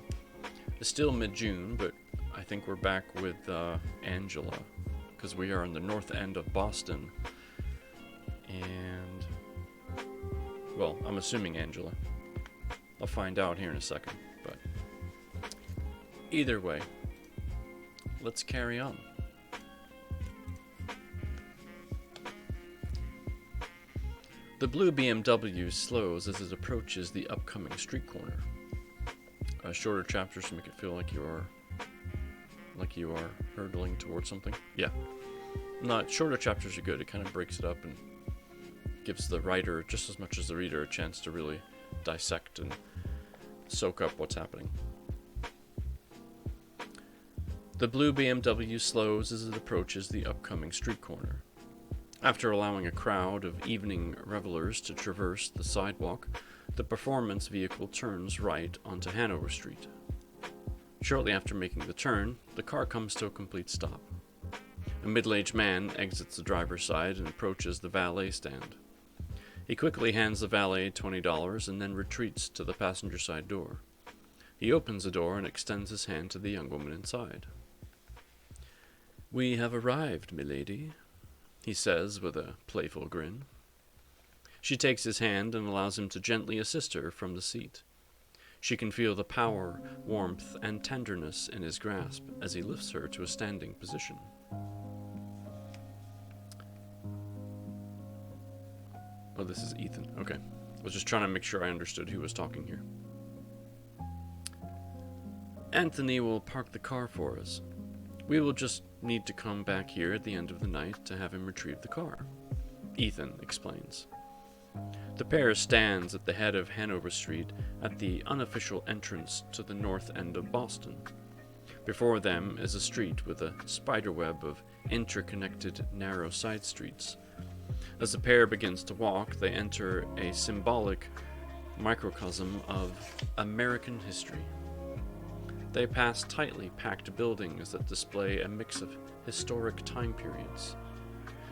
is still mid-June, but I think we're back with Angela. Because we are in the north end of Boston. And, well, I'm assuming Angela. I'll find out here in a second. But either way, let's carry on. The blue BMW slows as it approaches the upcoming street corner. Shorter chapters make it feel like you are hurtling towards something. Yeah. Not shorter chapters are good. It kind of breaks it up and gives the writer, just as much as the reader, a chance to really dissect and soak up what's happening. The blue BMW slows as it approaches the upcoming street corner. After allowing a crowd of evening revelers to traverse the sidewalk, the performance vehicle turns right onto Hanover Street. Shortly after making the turn, the car comes to a complete stop. A middle-aged man exits the driver's side and approaches the valet stand. He quickly hands the valet $20 and then retreats to the passenger side door. He opens the door and extends his hand to the young woman inside. "We have arrived, milady," he says with a playful grin. She takes his hand and allows him to gently assist her from the seat. She can feel the power, warmth, and tenderness in his grasp as he lifts her to a standing position. Oh, this is Ethan. Okay. I was just trying to make sure I understood who was talking here. "Anthony will park the car for us. We will just need to come back here at the end of the night to have him retrieve the car," Ethan explains. The pair stands at the head of Hanover Street at the unofficial entrance to the north end of Boston. Before them is a street with a spiderweb of interconnected narrow side streets. As the pair begins to walk, they enter a symbolic microcosm of American history. They pass tightly packed buildings that display a mix of historic time periods.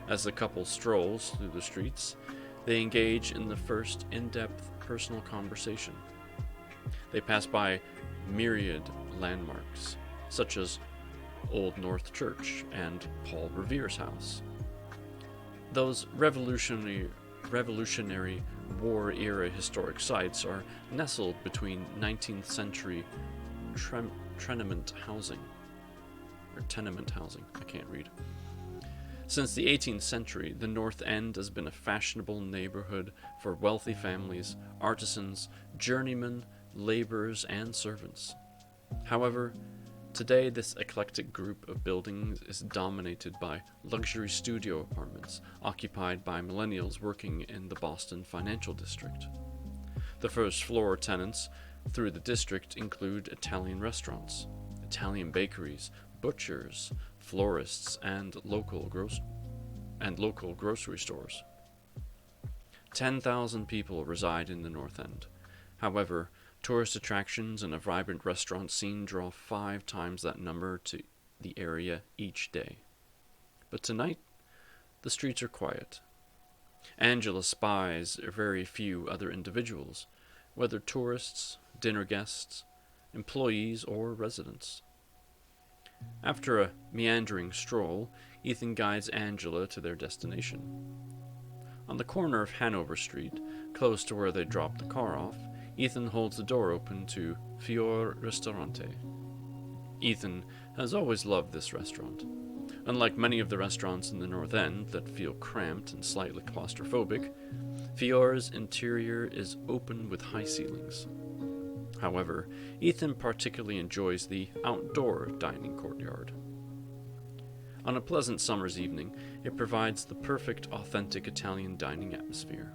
As the couple strolls through the streets, they engage in the first in-depth personal conversation. They pass by myriad landmarks, such as Old North Church and Paul Revere's house. Those Revolutionary War-era historic sites are nestled between 19th century tenement housing, I can't read. Since the 18th century, the North End has been a fashionable neighborhood for wealthy families, artisans, journeymen, laborers, and servants. However, today this eclectic group of buildings is dominated by luxury studio apartments occupied by millennials working in the Boston financial district. The first floor tenants through the district include Italian restaurants, Italian bakeries, butchers, florists, and local grocery stores. 10,000 people reside in the North End. However, tourist attractions and a vibrant restaurant scene draw 5 times that number to the area each day. But tonight, the streets are quiet. Angela spies very few other individuals, whether tourists, dinner guests, employees, or residents. After a meandering stroll, Ethan guides Angela to their destination. On the corner of Hanover Street, close to where they dropped the car off, Ethan holds the door open to Fior Ristorante. Ethan has always loved this restaurant. Unlike many of the restaurants in the North End that feel cramped and slightly claustrophobic, Fior's interior is open with high ceilings. However, Ethan particularly enjoys the outdoor dining courtyard. On a pleasant summer's evening, it provides the perfect, authentic Italian dining atmosphere.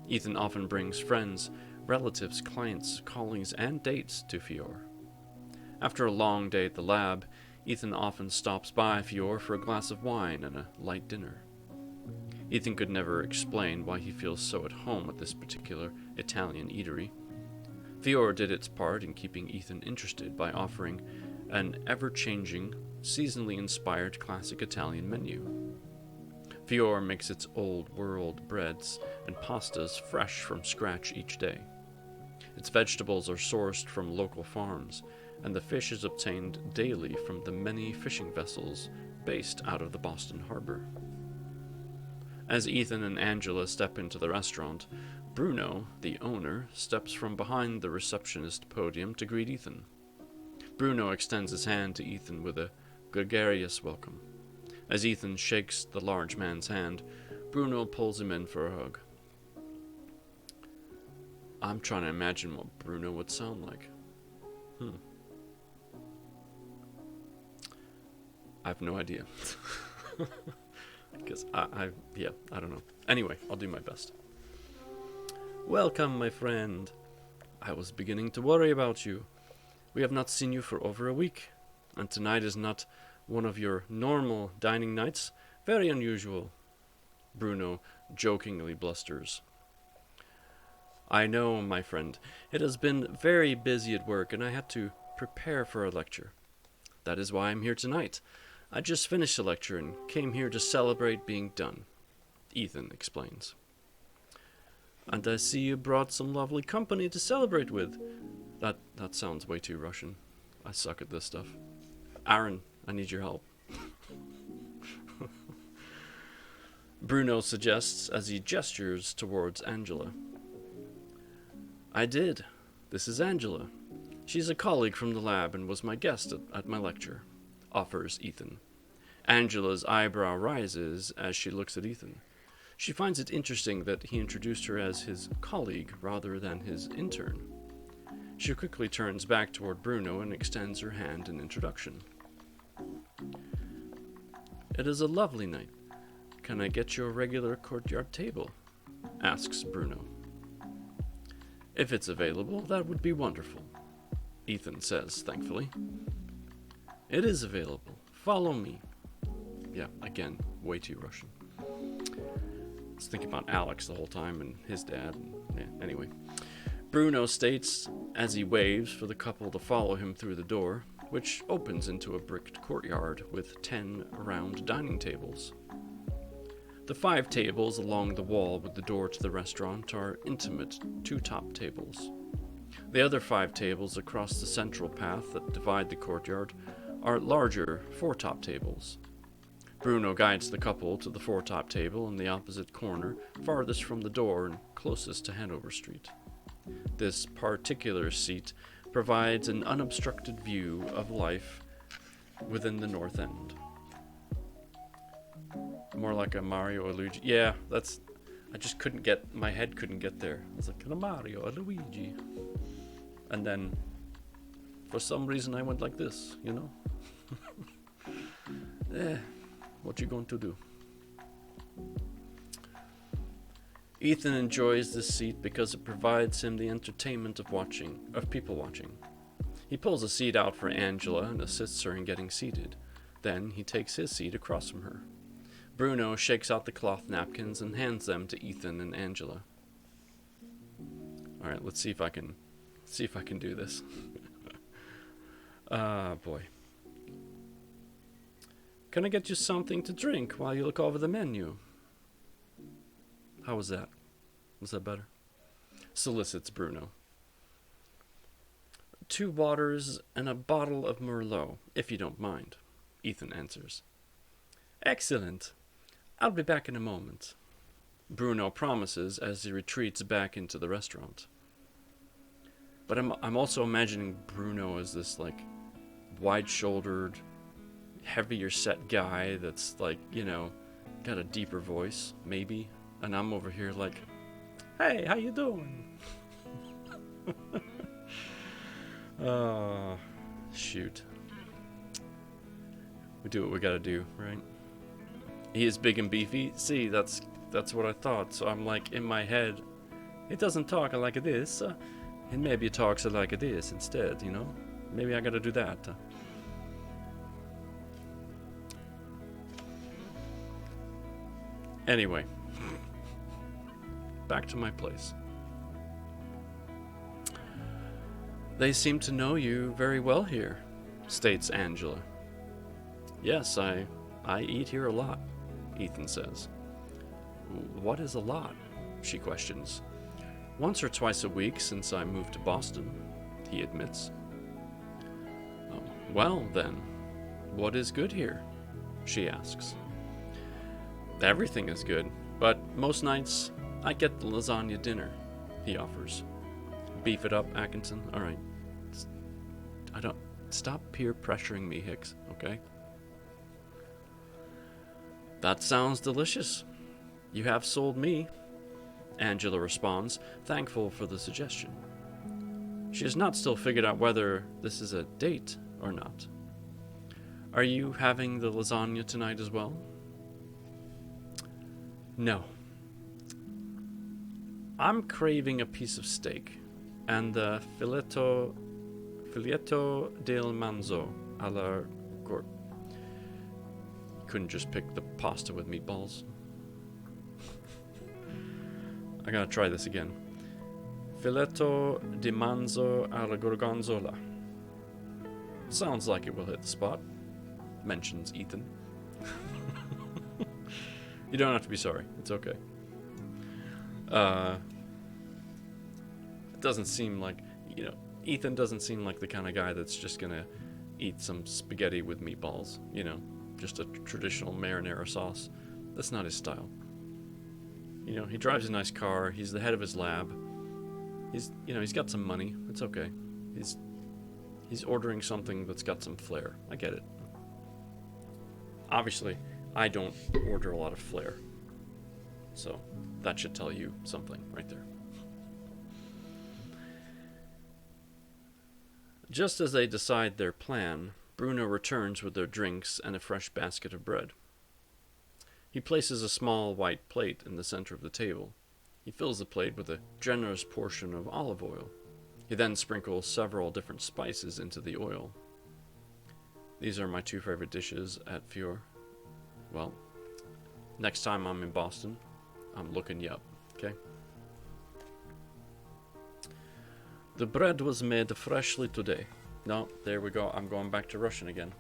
Ethan often brings friends, relatives, clients, colleagues, and dates to Fior. After a long day at the lab, Ethan often stops by Fior for a glass of wine and a light dinner. Ethan could never explain why he feels so at home at this particular Italian eatery. Fior did its part in keeping Ethan interested by offering an ever-changing, seasonally inspired classic Italian menu. Fior makes its old-world breads and pastas fresh from scratch each day. Its vegetables are sourced from local farms, and the fish is obtained daily from the many fishing vessels based out of the Boston Harbor. As Ethan and Angela step into the restaurant, Bruno, the owner, steps from behind the receptionist podium to greet Ethan. Bruno extends his hand to Ethan with a gregarious welcome. As Ethan shakes the large man's hand, Bruno pulls him in for a hug. I'm trying to imagine what Bruno would sound like. I have no idea. Because I don't know. Anyway, I'll do my best. Welcome, my friend. I was beginning to worry about you. We have not seen you for over a week, and tonight is not one of your normal dining nights. Very unusual. Bruno jokingly blusters. I know, my friend. It has been very busy at work, and I had to prepare for a lecture. That is why I'm here tonight. I just finished a lecture and came here to celebrate being done, Ethan explains. And I see you brought some lovely company to celebrate with. That sounds way too Russian. I suck at this stuff. Aaron, I need your help. Bruno suggests as he gestures towards Angela. I did. This is Angela. She's a colleague from the lab and was my guest at my lecture, offers Ethan. Angela's eyebrow rises as she looks at Ethan. She finds it interesting that he introduced her as his colleague rather than his intern. She quickly turns back toward Bruno and extends her hand in introduction. It is a lovely night. Can I get you a regular courtyard table? Asks Bruno. If it's available, that would be wonderful, Ethan says, thankfully. It is available. Follow me. Yeah, again, way too Russian. I was thinking about Alex the whole time and his dad. Anyway. Bruno states as he waves for the couple to follow him through the door, which opens into a bricked courtyard with 10 round dining tables. The 5 tables along the wall with the door to the restaurant are intimate 2-top tables. The other 5 tables across the central path that divide the courtyard are larger 4-top tables. Bruno guides the couple to the 4-top table in the opposite corner, farthest from the door and closest to Hanover Street. This particular seat provides an unobstructed view of life within the North End. More like a Mario or Luigi. Yeah, I just couldn't get, my head couldn't get there. I was like, a Mario, a Luigi. And then, for some reason, I went like this, you know? What you going to do? Ethan enjoys this seat because it provides him the entertainment of people watching. He pulls a seat out for Angela and assists her in getting seated. Then he takes his seat across from her. Bruno shakes out the cloth napkins and hands them to Ethan and Angela. All right, let's see if I can do this. Boy. Can I get you something to drink while you look over the menu? How was that? Was that better? Solicits Bruno. 2 waters and a bottle of Merlot, if you don't mind, Ethan answers. Excellent. I'll be back in a moment, Bruno promises as he retreats back into the restaurant. But I'm also imagining Bruno as this, like, wide-shouldered, heavier set guy that's, like, you know, got a deeper voice, maybe. And I'm over here like, hey, how you doing? Oh, shoot. We do what we gotta do, right? He is big and beefy. See, that's what I thought. So I'm like, in my head, he doesn't talk like this. And maybe he talks like this instead, you know? Maybe I gotta do that. Anyway, back to my place. They seem to know you very well here, states Angela. Yes, I eat here a lot, Ethan says. What is a lot? She questions. Once or twice a week since I moved to Boston, he admits. Oh, well then, what is good here? She asks. Everything is good, but most nights I get the lasagna dinner, he offers. Beef it up, Atkinson. All right. Stop peer pressuring me, Hicks, okay? That sounds delicious. You have sold me, Angela responds, thankful for the suggestion. She has not still figured out whether this is a date or not. Are you having the lasagna tonight as well? No. I'm craving a piece of steak and the filetto del manzo alla gor. Couldn't just pick the pasta with meatballs. I gotta try this again. Filetto di manzo alla gorgonzola. Sounds like it will hit the spot, mentions Ethan. You don't have to be sorry. It's okay. It doesn't seem like, you know, Ethan doesn't seem like the kind of guy that's just gonna eat some spaghetti with meatballs, you know, just a traditional marinara sauce. That's not his style. You know, he drives a nice car. He's the head of his lab. He's got some money. It's okay. He's ordering something that's got some flair. I get it. Obviously, I don't order a lot of flair. So, that should tell you something right there. Just as they decide their plan, Bruno returns with their drinks and a fresh basket of bread. He places a small white plate in the center of the table. He fills the plate with a generous portion of olive oil. He then sprinkles several different spices into the oil. These are my 2 favorite dishes at Fior. Well, next time I'm in Boston, I'm looking you up, okay? The bread was made freshly today. No, there we go. I'm going back to Russian again.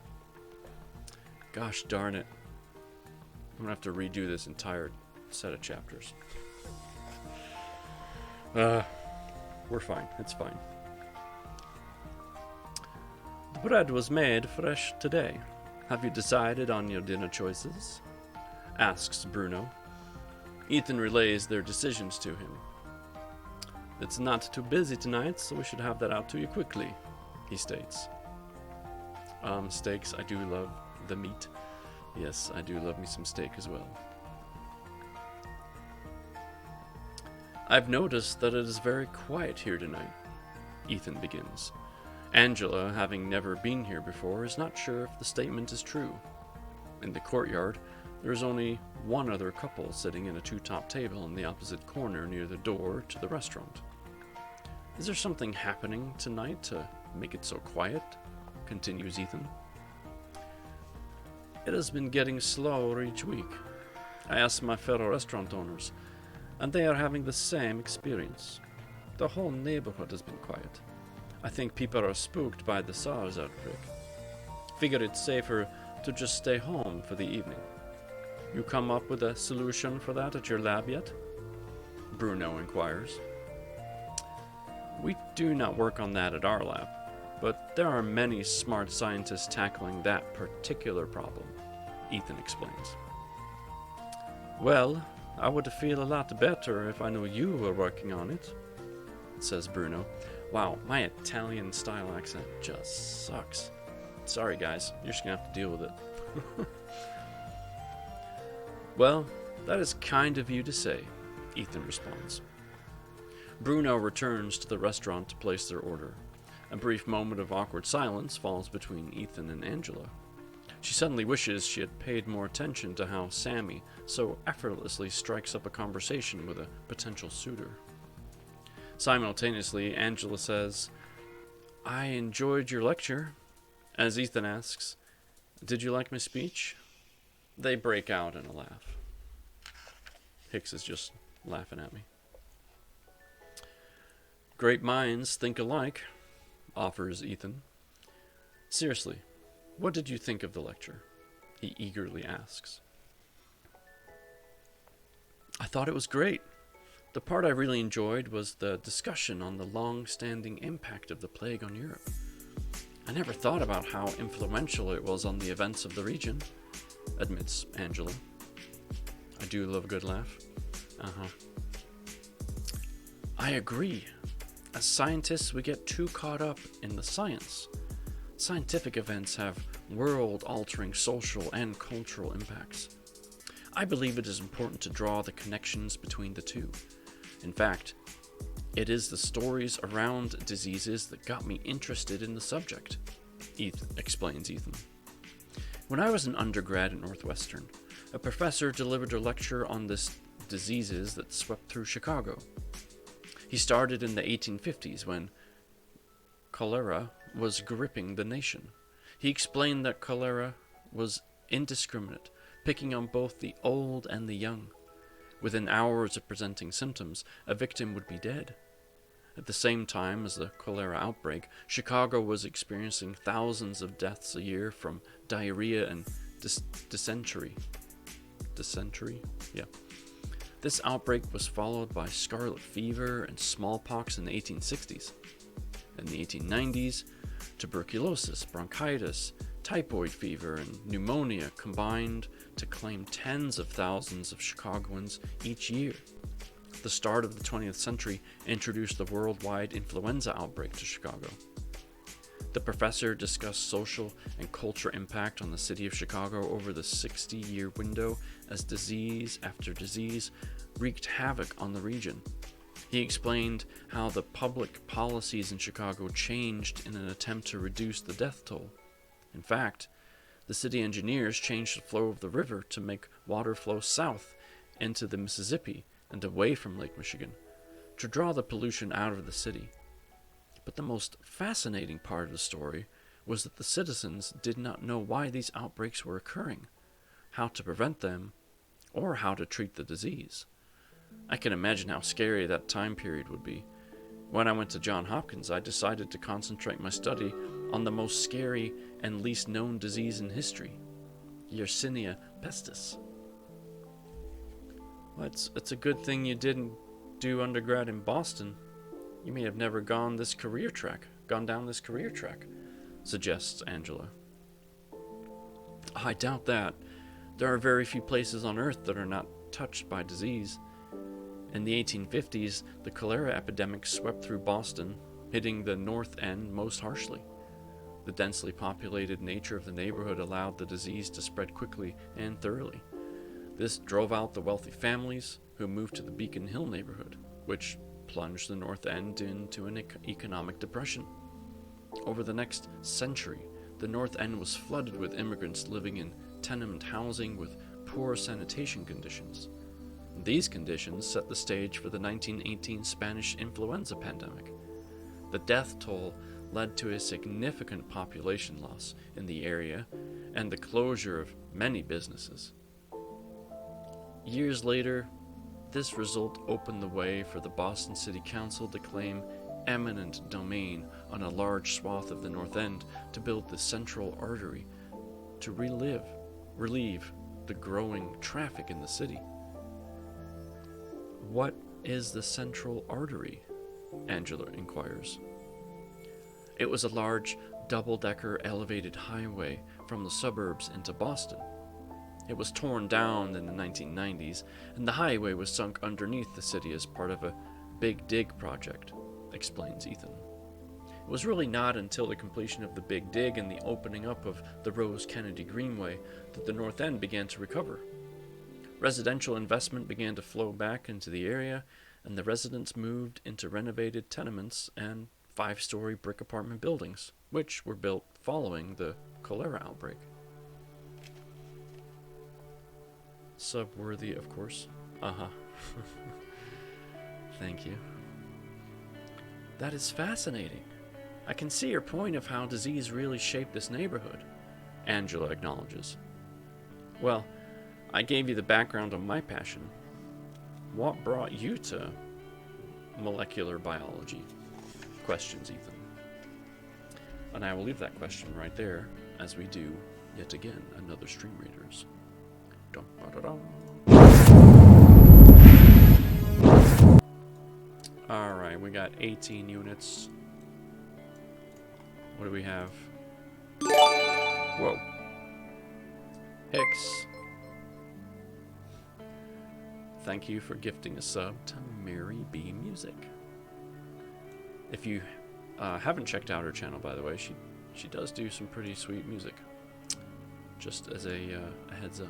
Gosh darn it. I'm gonna have to redo this entire set of chapters. We're fine. It's fine. The bread was made fresh today. Have you decided on your dinner choices? Asks Bruno. Ethan relays their decisions to him. It's not too busy tonight, so we should have that out to you quickly, he states. Steaks, I do love the meat. Yes, I do love me some steak as well. I've noticed that it is very quiet here tonight, Ethan begins. Angela, having never been here before, is not sure if the statement is true. In the courtyard, there is only one other couple sitting in a 2-top table in the opposite corner near the door to the restaurant. Is there something happening tonight to make it so quiet? Continues Ethan. It has been getting slower each week. I asked my fellow restaurant owners, and they are having the same experience. The whole neighborhood has been quiet. I think people are spooked by the SARS outbreak. Figure it's safer to just stay home for the evening. You come up with a solution for that at your lab yet? Bruno inquires. We do not work on that at our lab, but there are many smart scientists tackling that particular problem, Ethan explains. Well, I would feel a lot better if I knew you were working on it, says Bruno. Wow, my Italian-style accent just sucks. Sorry guys, you're just gonna have to deal with it. Well, that is kind of you to say, Ethan responds. Bruno returns to the restaurant to place their order. A brief moment of awkward silence falls between Ethan and Angela. She suddenly wishes she had paid more attention to how Sammy so effortlessly strikes up a conversation with a potential suitor. Simultaneously, Angela says, I enjoyed your lecture. As Ethan asks, did you like my speech? They break out in a laugh. Hicks is just laughing at me. Great minds think alike, offers Ethan. Seriously, what did you think of the lecture? He eagerly asks. I thought it was great. The part I really enjoyed was the discussion on the long-standing impact of the plague on Europe. I never thought about how influential it was on the events of the region, admits Angela. I do love a good laugh. I agree. As scientists, we get too caught up in the science. Scientific events have world-altering social and cultural impacts. I believe it is important to draw the connections between the two. In fact, it is the stories around diseases that got me interested in the subject, explains Ethan. When I was an undergrad at Northwestern, a professor delivered a lecture on the diseases that swept through Chicago. He started in the 1850s when cholera was gripping the nation. He explained that cholera was indiscriminate, picking on both the old and the young. Within hours of presenting symptoms, a victim would be dead. At the same time as the cholera outbreak, Chicago was experiencing thousands of deaths a year from diarrhea and dysentery. Dysentery? Yeah. This outbreak was followed by scarlet fever and smallpox in the 1860s. In the 1890s, tuberculosis, bronchitis, typhoid fever, and pneumonia combined to claim tens of thousands of Chicagoans each year. The start of the 20th century introduced the worldwide influenza outbreak to Chicago. The professor discussed social and cultural impact on the city of Chicago over the 60-year window as disease after disease wreaked havoc on the region. He explained how the public policies in Chicago changed in an attempt to reduce the death toll. In fact, the city engineers changed the flow of the river to make water flow south into the Mississippi and away from Lake Michigan, to draw the pollution out of the city. But the most fascinating part of the story was that the citizens did not know why these outbreaks were occurring, how to prevent them, or how to treat the disease. I can imagine how scary that time period would be. When I went to Johns Hopkins, I decided to concentrate my study on the most scary and least known disease in history, Yersinia pestis. Well, it's a good thing you didn't do undergrad in Boston. You may have never gone down this career track, suggests Angela. I doubt that. There are very few places on Earth that are not touched by disease. In the 1850s, the cholera epidemic swept through Boston, hitting the North End most harshly. The densely populated nature of the neighborhood allowed the disease to spread quickly and thoroughly. This drove out the wealthy families who moved to the Beacon Hill neighborhood, which plunged the North End into an economic depression. Over the next century, the North End was flooded with immigrants living in tenement housing with poor sanitation conditions. These conditions set the stage for the 1918 Spanish influenza pandemic. The death toll led to a significant population loss in the area and the closure of many businesses. Years later, this result opened the way for the Boston City Council to claim eminent domain on a large swath of the North End to build the central artery to relieve the growing traffic in the city. What is the central artery? Angela inquires. It was a large, double-decker elevated highway from the suburbs into Boston. It was torn down in the 1990s, and the highway was sunk underneath the city as part of a Big Dig project, explains Ethan. It was really not until the completion of the Big Dig and the opening up of the Rose Kennedy Greenway that the North End began to recover. Residential investment began to flow back into the area, and the residents moved into renovated tenements and 5-story brick apartment buildings, which were built following the cholera outbreak. Subworthy, of course. Thank you. That is fascinating. I can see your point of how disease really shaped this neighborhood, Angela acknowledges. Well, I gave you the background on my passion. What brought you to molecular biology? Questions Ethan. And I will leave that question right there as we do, yet again, another Stream Readers. Alright, we got 18 units. What do we have? Whoa. Hicks. Thank you for gifting a sub to Mary B Music. If you haven't checked out her channel, by the way, she does do some pretty sweet music. Just as a heads up.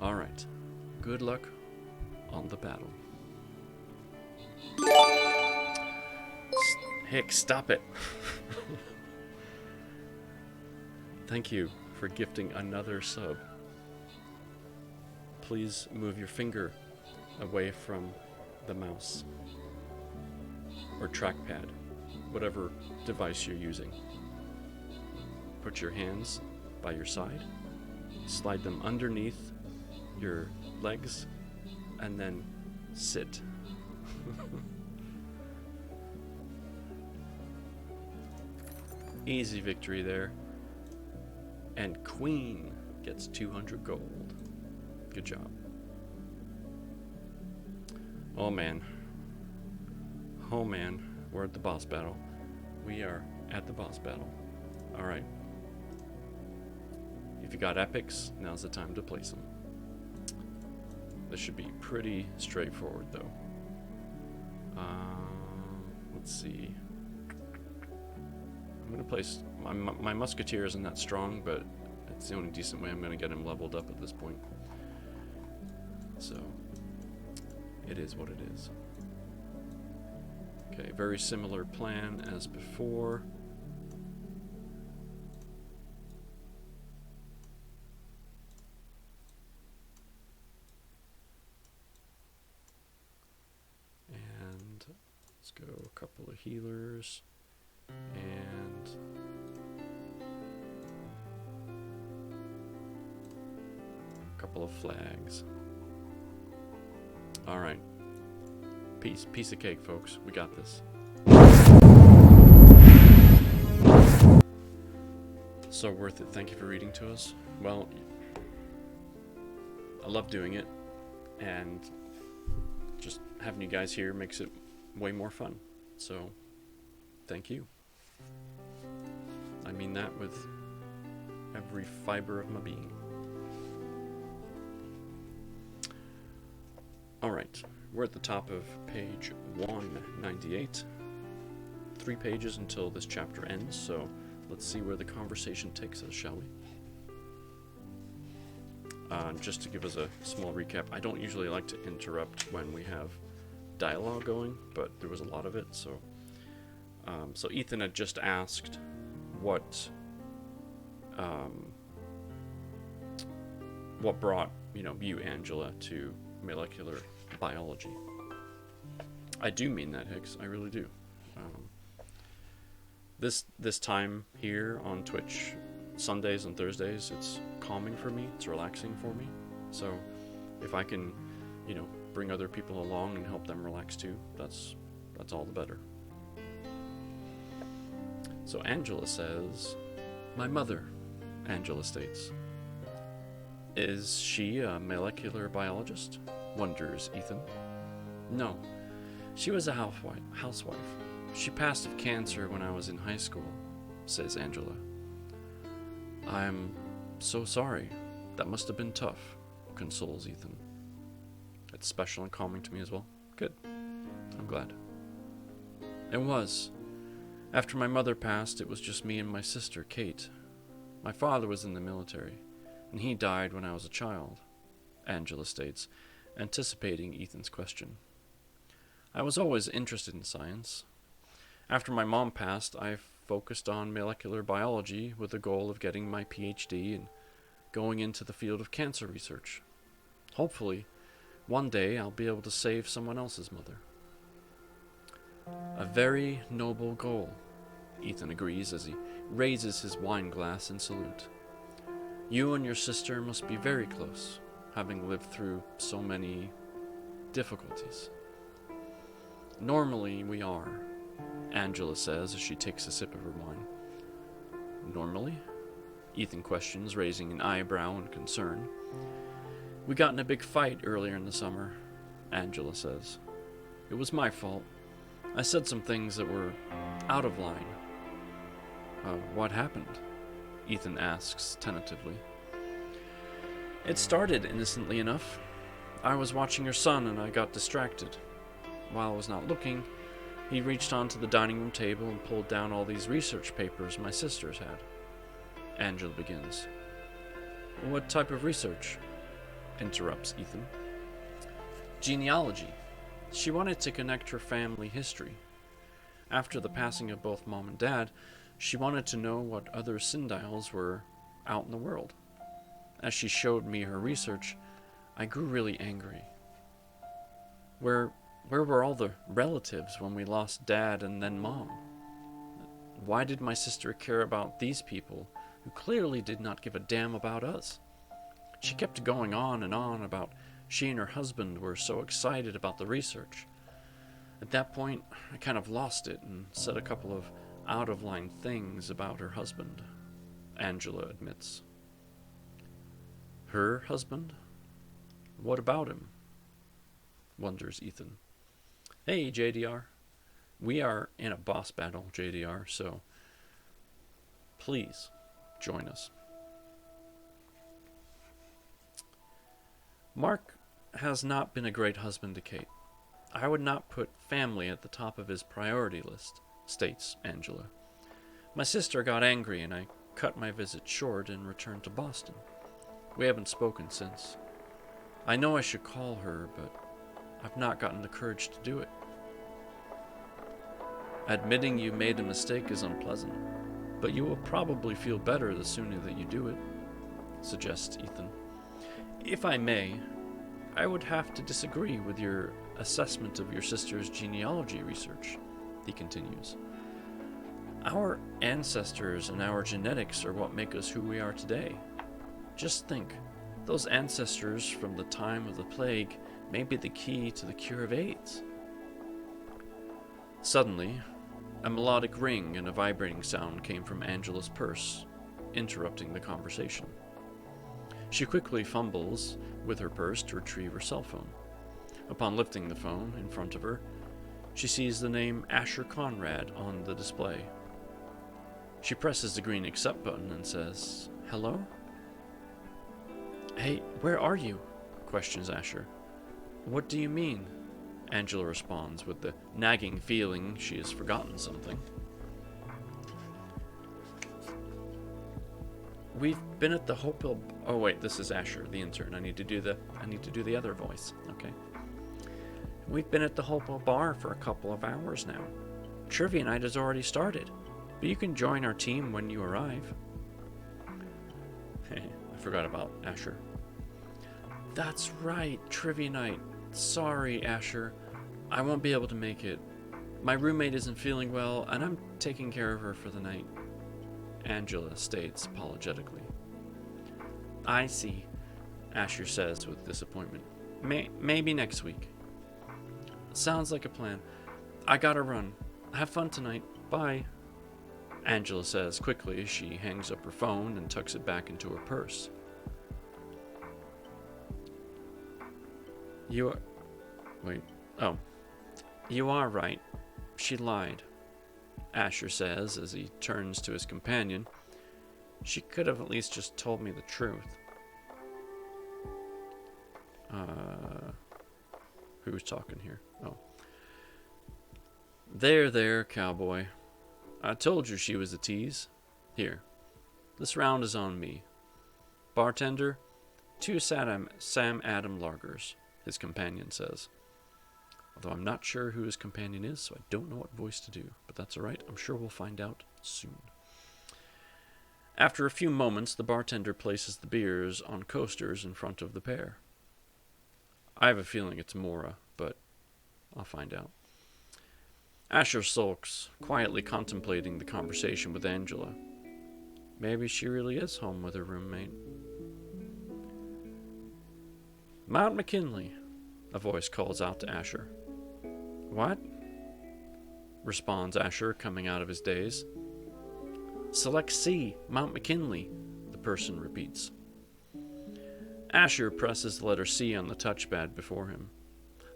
Alright. Good luck on the battle. Hicks, stop it. Thank you for gifting another sub. Please move your finger away from the mouse or trackpad, whatever device you're using. Put your hands by your side, slide them underneath your legs, and then sit. Easy victory there. And Queen gets 200 gold. Good job. Oh man. Oh man. We're at the boss battle. We are at the boss battle. Alright. If you got epics, now's the time to place them. This should be pretty straightforward though. Let's see. I'm going to place... My musketeer isn't that strong, but it's the only decent way I'm going to get him leveled up at this point. So, it is what it is. Okay, very similar plan as before. And let's go a couple of healers. And a couple of flags. All right, piece of cake, folks. We got this. So worth it. Thank you for reading to us. Well, I love doing it, and just having you guys here makes it way more fun. So, thank you. I mean that with every fiber of my being. Alright, we're at the top of page 198. 3 pages until this chapter ends, so let's see where the conversation takes us, shall we? Just to give us a small recap, I don't usually like to interrupt when we have dialogue going, but there was a lot of it, so... So Ethan had just asked what brought, you, Angela, to molecular biology. I do mean that, Hicks. I really do. This time here on Twitch, Sundays and Thursdays, it's calming for me. It's relaxing for me. So if I can, bring other people along and help them relax too, that's all the better. So Angela says, my mother, Angela states. Is she a molecular biologist? wonders Ethan. No, she was a housewife. She passed of cancer when I was in high school, says Angela. I'm so sorry. That must have been tough, consoles Ethan. It's special and calming to me as well. Good. I'm glad. It was. After my mother passed, it was just me and my sister, Kate. My father was in the military, and he died when I was a child, Angela states, anticipating Ethan's question. I was always interested in science. After my mom passed, I focused on molecular biology with the goal of getting my PhD and going into the field of cancer research. Hopefully, one day I'll be able to save someone else's mother. A very noble goal, Ethan agrees as he raises his wine glass in salute. You and your sister must be very close, having lived through so many difficulties. Normally we are, Angela says as she takes a sip of her wine. Normally? Ethan questions, raising an eyebrow in concern. We got in a big fight earlier in the summer, Angela says. It was my fault. I said some things that were out of line. What happened? Ethan asks tentatively. It started innocently enough. I was watching your son and I got distracted. While I was not looking, he reached onto the dining room table and pulled down all these research papers my sisters had. Angela begins. What type of research? Interrupts Ethan. Genealogy. She wanted to connect her family history. After the passing of both Mom and Dad, she wanted to know what other Sindiles were out in the world. As she showed me her research, I grew really angry. Where were all the relatives when we lost Dad and then Mom? Why did my sister care about these people who clearly did not give a damn about us? She kept going on and on about she and her husband were so excited about the research. At that point, I kind of lost it and said a couple of out-of-line things about her husband, Angela admits. Her husband? What about him? Wonders Ethan. Hey, JDR. We are in a boss battle, JDR, so please join us. Mark has not been a great husband to Kate. I would not put family at the top of his priority list, states Angela. My sister got angry and I cut my visit short and returned to Boston. We haven't spoken since. I know I should call her, but I've not gotten the courage to do it. Admitting you made a mistake is unpleasant, but you will probably feel better the sooner that you do it, suggests Ethan. If I may, I would have to disagree with your assessment of your sister's genealogy research, he continues. Our ancestors and our genetics are what make us who we are today. Just think, those ancestors from the time of the plague may be the key to the cure of AIDS. Suddenly, a melodic ring and a vibrating sound came from Angela's purse, interrupting the conversation. She quickly fumbles with her purse to retrieve her cell phone. Upon lifting the phone in front of her, she sees the name Asher Conrad on the display. She presses the green accept button and says, Hello? Hey, where are you? Questions Asher. What do you mean? Angela responds with the nagging feeling she has forgotten something. We've been at the Hopewell... Oh wait, this is Asher, the intern. I need to do the other voice. Okay. We've been at the Hopewell bar for a couple of hours now. Trivia night has already started, but you can join our team when you arrive. Hey, I forgot about Asher. That's right, trivia night. Sorry, Asher. I won't be able to make it. My roommate isn't feeling well, and I'm taking care of her for the night. Angela states apologetically. I see, Asher says with disappointment. Maybe next week. Sounds like a plan. I gotta run. Have fun tonight. Bye. Angela says quickly as she hangs up her phone and tucks it back into her purse. You are... Wait. Oh. You are right. She lied, Asher says as he turns to his companion. She could have at least just told me the truth. Who's talking here? Oh. There, cowboy. I told you she was a tease. Here. This round is on me. Bartender, 2 Sam Adam lagers, his companion says. Although I'm not sure who his companion is, so I don't know what voice to do. But that's alright, I'm sure we'll find out soon. After a few moments, the bartender places the beers on coasters in front of the pair. I have a feeling it's Mora, but I'll find out. Asher sulks, quietly contemplating the conversation with Angela. Maybe she really is home with her roommate. Mount McKinley, a voice calls out to Asher. What? Responds Asher, coming out of his daze. Select C, Mount McKinley, the person repeats. Asher presses the letter C on the touchpad before him.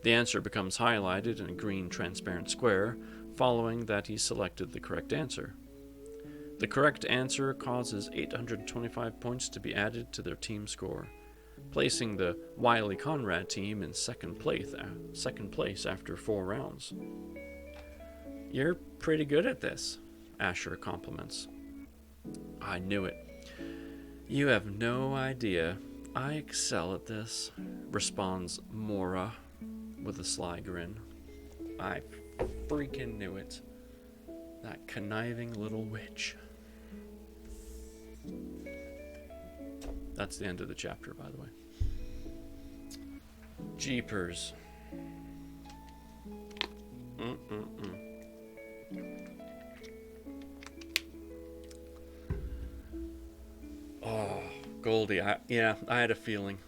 The answer becomes highlighted in a green transparent square, following that he selected the correct answer. The correct answer causes 825 points to be added to their team score, placing the Wiley Conrad team in second place after 4 rounds. You're pretty good at this, Asher compliments. I knew it. You have no idea. I excel at this, responds Mora with a sly grin. I freaking knew it. That conniving little witch. That's the end of the chapter, by the way. Jeepers. Oh, Goldie. I had a feeling.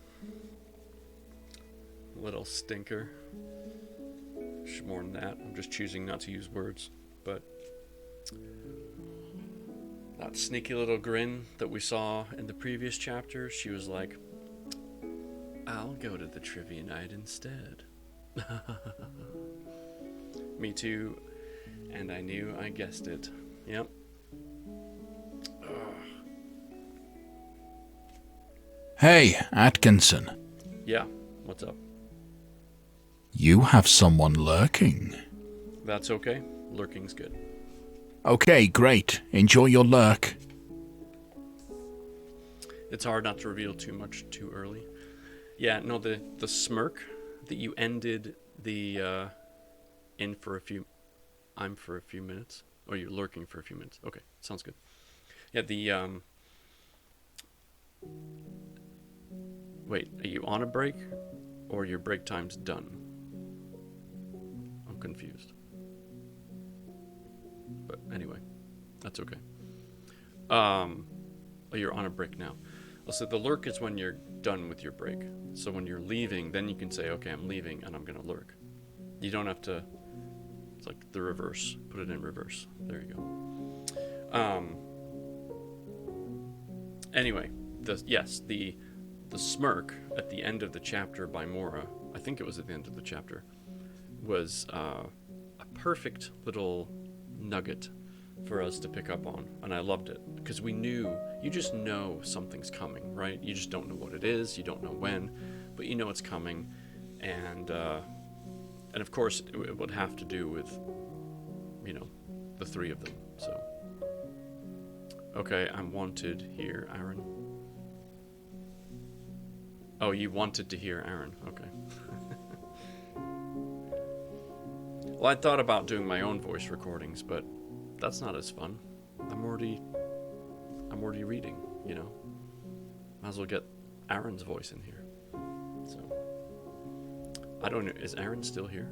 Little stinker. More than that. I'm just choosing not to use words. But that sneaky little grin that we saw in the previous chapter, she was like, I'll go to the trivia night instead. Me too. And I knew I guessed it. Yep. Hey, Atkinson. Yeah, what's up? You have someone lurking. That's okay. Lurking's good. Okay, great. Enjoy your lurk. It's hard not to reveal too much too early. Yeah, no, the smirk that you ended the I'm for a few minutes, or you're lurking for a few minutes. Okay, sounds good. Yeah, the wait, are you on a break, or your break time's done? I'm confused. But anyway, that's okay. Oh, you're on a break now. So the lurk is when you're done with your break. So when you're leaving, then you can say, okay, I'm leaving and I'm going to lurk. You don't have to, it's like the reverse. Put it in reverse. There you go. Anyway, the smirk at the end of the chapter by Mora, I think it was at the end of the chapter, was a perfect little nugget for us to pick up on, and I loved it because we knew, you just know something's coming, right? You just don't know what it is, you don't know when, but you know it's coming, and of course it would have to do with, the 3 of them. So okay, I'm wanted here, Aaron. Oh, you wanted to hear Aaron. Okay. Well, I thought about doing my own voice recordings, but that's not as fun. I'm already reading, Might as well get Aaron's voice in here. So, I don't know. Is Aaron still here?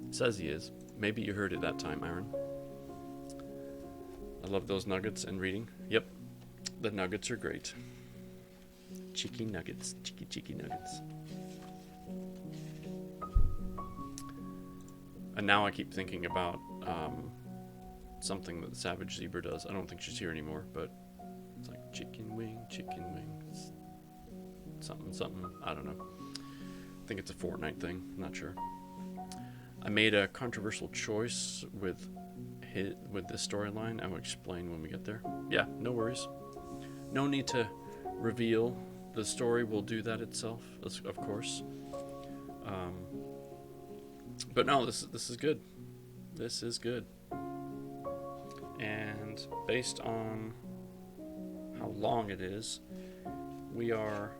It says he is. Maybe you heard it that time, Aaron. I love those nuggets and reading. Yep, the nuggets are great. Cheeky nuggets. Cheeky nuggets. And now I keep thinking about something that the Savage Zebra does. I don't think she's here anymore, but it's like chicken wing, something, I don't know. I think it's a Fortnite thing. I'm not sure. I made a controversial choice with this storyline. I will explain when we get there. Yeah, no worries. No need to reveal. The story will do that itself, of course. But no, this is good. This is good. And based on how long it is, we are...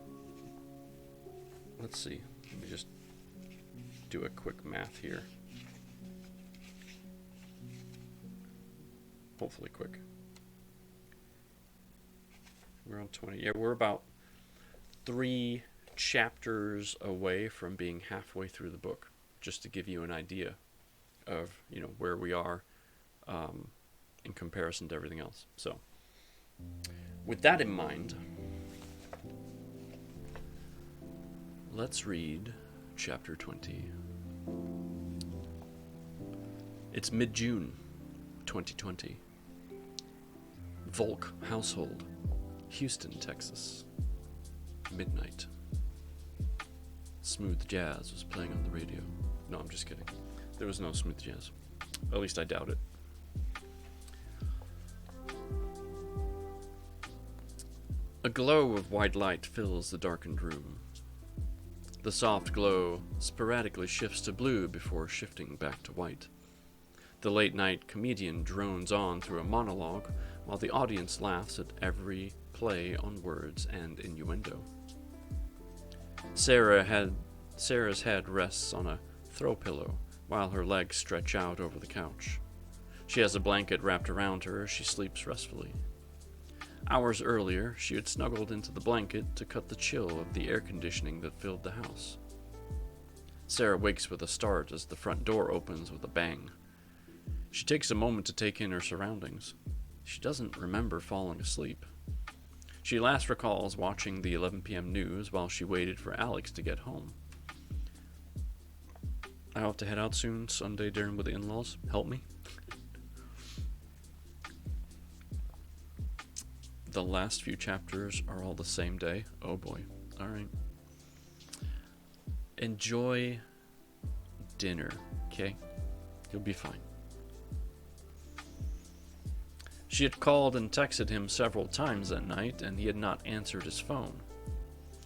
Let's see. Let me just do a quick math here. Hopefully quick. We're on 20. Yeah, we're about 3 chapters away from being halfway through the book, just to give you an idea of, where we are in comparison to everything else. So, with that in mind, let's read chapter 20. It's mid-June 2020. Volk household, Houston, Texas. Midnight. Smooth jazz was playing on the radio. No, I'm just kidding. There was no smooth jazz. At least I doubt it. A glow of white light fills the darkened room. The soft glow sporadically shifts to blue before shifting back to white. The late-night comedian drones on through a monologue while the audience laughs at every play on words and innuendo. Sarah's head rests on a throw pillow while her legs stretch out over the couch. She has a blanket wrapped around her as she sleeps restfully. Hours earlier, she had snuggled into the blanket to cut the chill of the air conditioning that filled the house. Sarah wakes with a start as the front door opens with a bang. She takes a moment to take in her surroundings. She doesn't remember falling asleep. She last recalls watching the 11 p.m. news while she waited for Alex to get home. I have to head out soon, Sunday dinner with the in-laws. Help me. The last few chapters are all the same day. Oh boy. Alright. Enjoy dinner, okay? You'll be fine. She had called and texted him several times that night, and he had not answered his phone.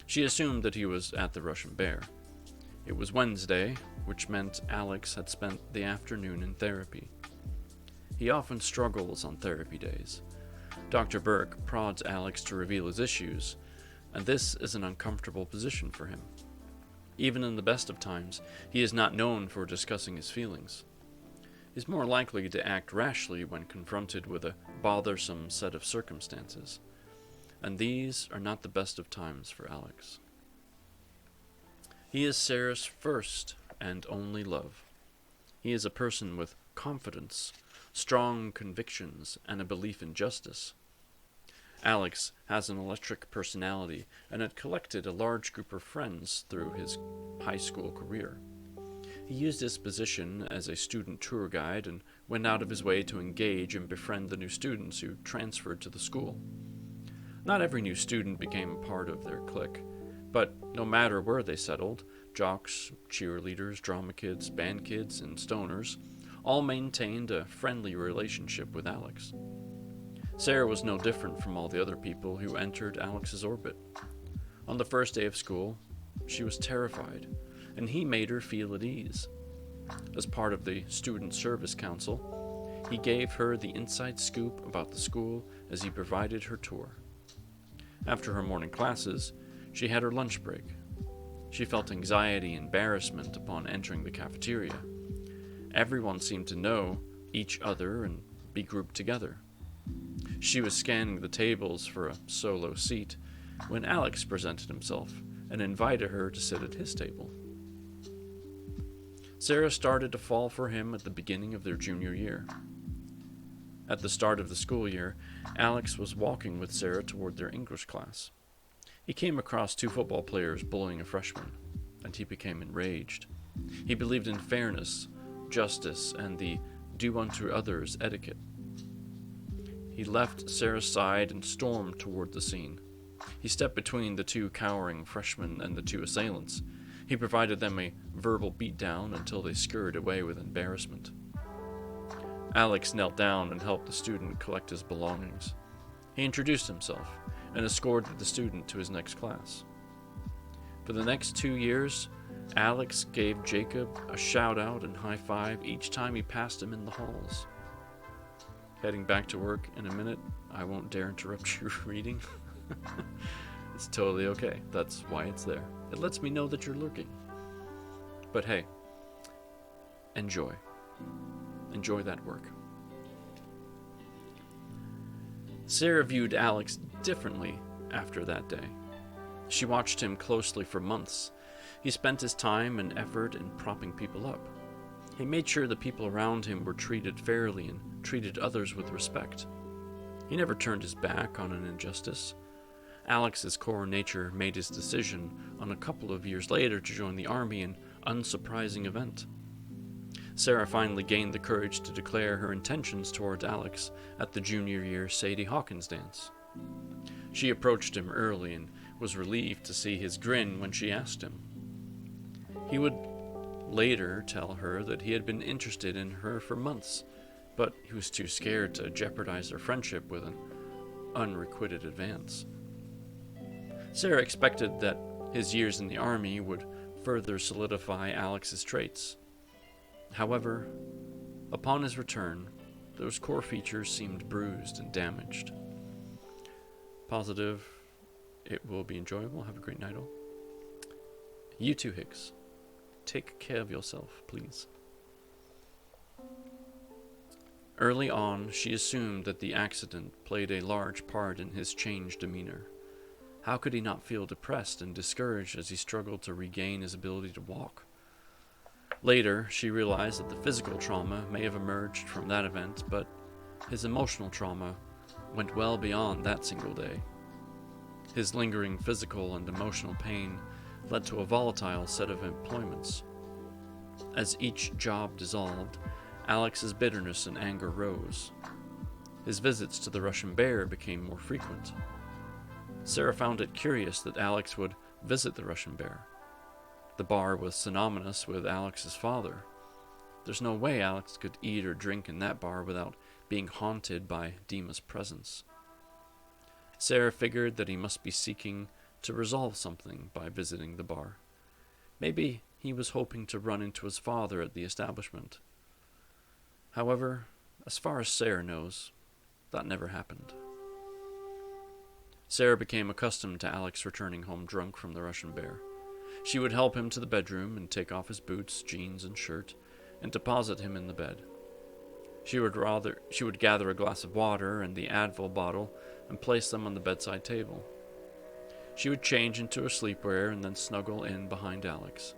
She assumed that he was at the Russian Bear. It was Wednesday, which meant Alex had spent the afternoon in therapy. He often struggles on therapy days. Dr. Burke prods Alex to reveal his issues, and this is an uncomfortable position for him. Even in the best of times, he is not known for discussing his feelings. He's more likely to act rashly when confronted with a bothersome set of circumstances, and these are not the best of times for Alex. He is Sarah's first and only love. He is a person with confidence, strong convictions, and a belief in justice. Alex has an electric personality and had collected a large group of friends through his high school career. He used his position as a student tour guide and went out of his way to engage and befriend the new students who transferred to the school. Not every new student became a part of their clique, but no matter where they settled, jocks, cheerleaders, drama kids, band kids, and stoners all maintained a friendly relationship with Alex. Sarah was no different from all the other people who entered Alex's orbit. On the first day of school, she was terrified, and he made her feel at ease. As part of the Student Service Council, he gave her the inside scoop about the school as he provided her tour. After her morning classes, she had her lunch break. She felt anxiety and embarrassment upon entering the cafeteria. Everyone seemed to know each other and be grouped together. She was scanning the tables for a solo seat when Alex presented himself and invited her to sit at his table. Sarah started to fall for him at the beginning of their junior year. At the start of the school year, Alex was walking with Sarah toward their English class. He came across 2 football players bullying a freshman, and he became enraged. He believed in fairness, justice, and the do unto others etiquette. He left Sarah's side and stormed toward the scene. He stepped between the 2 cowering freshmen and the 2 assailants. He provided them a verbal beatdown until they scurried away with embarrassment. Alex knelt down and helped the student collect his belongings. He introduced himself and escorted the student to his next class. For the next 2 years, Alex gave Jacob a shout-out and high-five each time he passed him in the halls. Heading back to work in a minute, I won't dare interrupt your reading. It's totally okay. That's why it's there. It lets me know that you're lurking. But hey, enjoy. Enjoy that work. Sarah viewed Alex differently after that day. She watched him closely for months. He spent his time and effort in propping people up. He made sure the people around him were treated fairly and treated others with respect. He never turned his back on an injustice. Alex's core nature made his decision on a couple of years later to join the army an unsurprising event. Sarah finally gained the courage to declare her intentions towards Alex at the junior year Sadie Hawkins dance. She approached him early and was relieved to see his grin when she asked him. He would later tell her that he had been interested in her for months, but he was too scared to jeopardize their friendship with an unrequited advance. Sarah expected that his years in the army would further solidify Alex's traits. However, upon his return, those core features seemed bruised and damaged. Positive, it will be enjoyable. Have a great night all. You too, Higgs. Take care of yourself, please. Early on, she assumed that the accident played a large part in his changed demeanor. How could he not feel depressed and discouraged as he struggled to regain his ability to walk? Later, she realized that the physical trauma may have emerged from that event, but his emotional trauma went well beyond that single day. His lingering physical and emotional pain led to a volatile set of employments. As each job dissolved, Alex's bitterness and anger rose. His visits to the Russian Bear became more frequent. Sarah found it curious that Alex would visit the Russian Bear. The bar was synonymous with Alex's father. There's no way Alex could eat or drink in that bar without being haunted by Dima's presence. Sarah figured that he must be seeking to resolve something by visiting the bar. Maybe he was hoping to run into his father at the establishment. However, as far as Sarah knows, that never happened. Sarah became accustomed to Alex returning home drunk from the Russian Bear. She would help him to the bedroom and take off his boots, jeans, and shirt, and deposit him in the bed. She would gather a glass of water and the Advil bottle and place them on the bedside table. She would change into her sleepwear and then snuggle in behind Alex.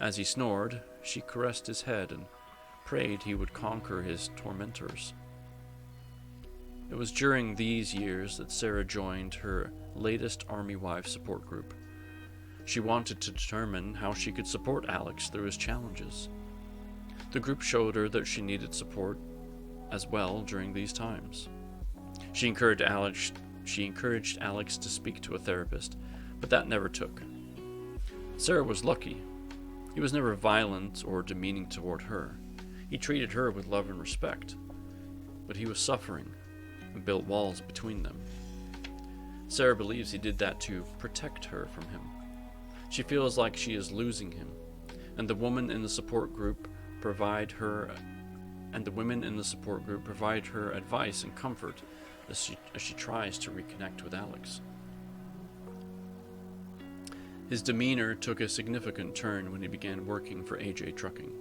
As he snored, she caressed his head and prayed he would conquer his tormentors. It was during these years that Sarah joined her latest Army Wife support group. She wanted to determine how she could support Alex through his challenges. The group showed her that she needed support as well during these times. She encouraged Alex to speak to a therapist, but that never took. Sarah was lucky. He was never violent or demeaning toward her. He treated her with love and respect, but he was suffering and built walls between them. Sarah believes he did that to protect her from him. She feels like she is losing him, and the women in the support group provide her advice and comfort as she tries to reconnect with Alex. His demeanor took a significant turn when he began working for AJ Trucking.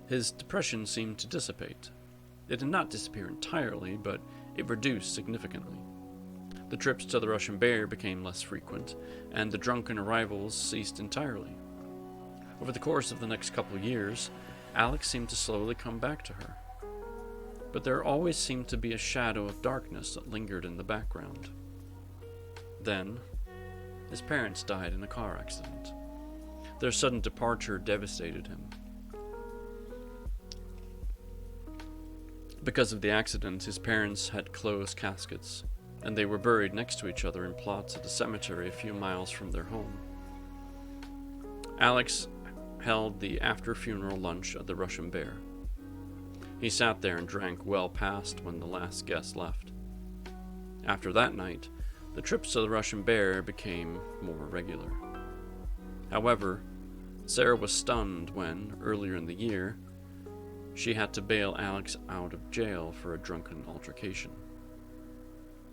His depression seemed to dissipate. It did not disappear entirely, but it reduced significantly. The trips to the Russian Bear became less frequent, and the drunken arrivals ceased entirely. Over the course of the next couple of years, Alex seemed to slowly come back to her. But there always seemed to be a shadow of darkness that lingered in the background. Then, his parents died in a car accident. Their sudden departure devastated him. Because of the accident, his parents had closed caskets, and they were buried next to each other in plots at a cemetery a few miles from their home. Alex held the after-funeral lunch at the Russian Bear. He sat there and drank well past when the last guest left. After that night, the trips to the Russian Bear became more regular. However, Sarah was stunned when, earlier in the year, she had to bail Alex out of jail for a drunken altercation.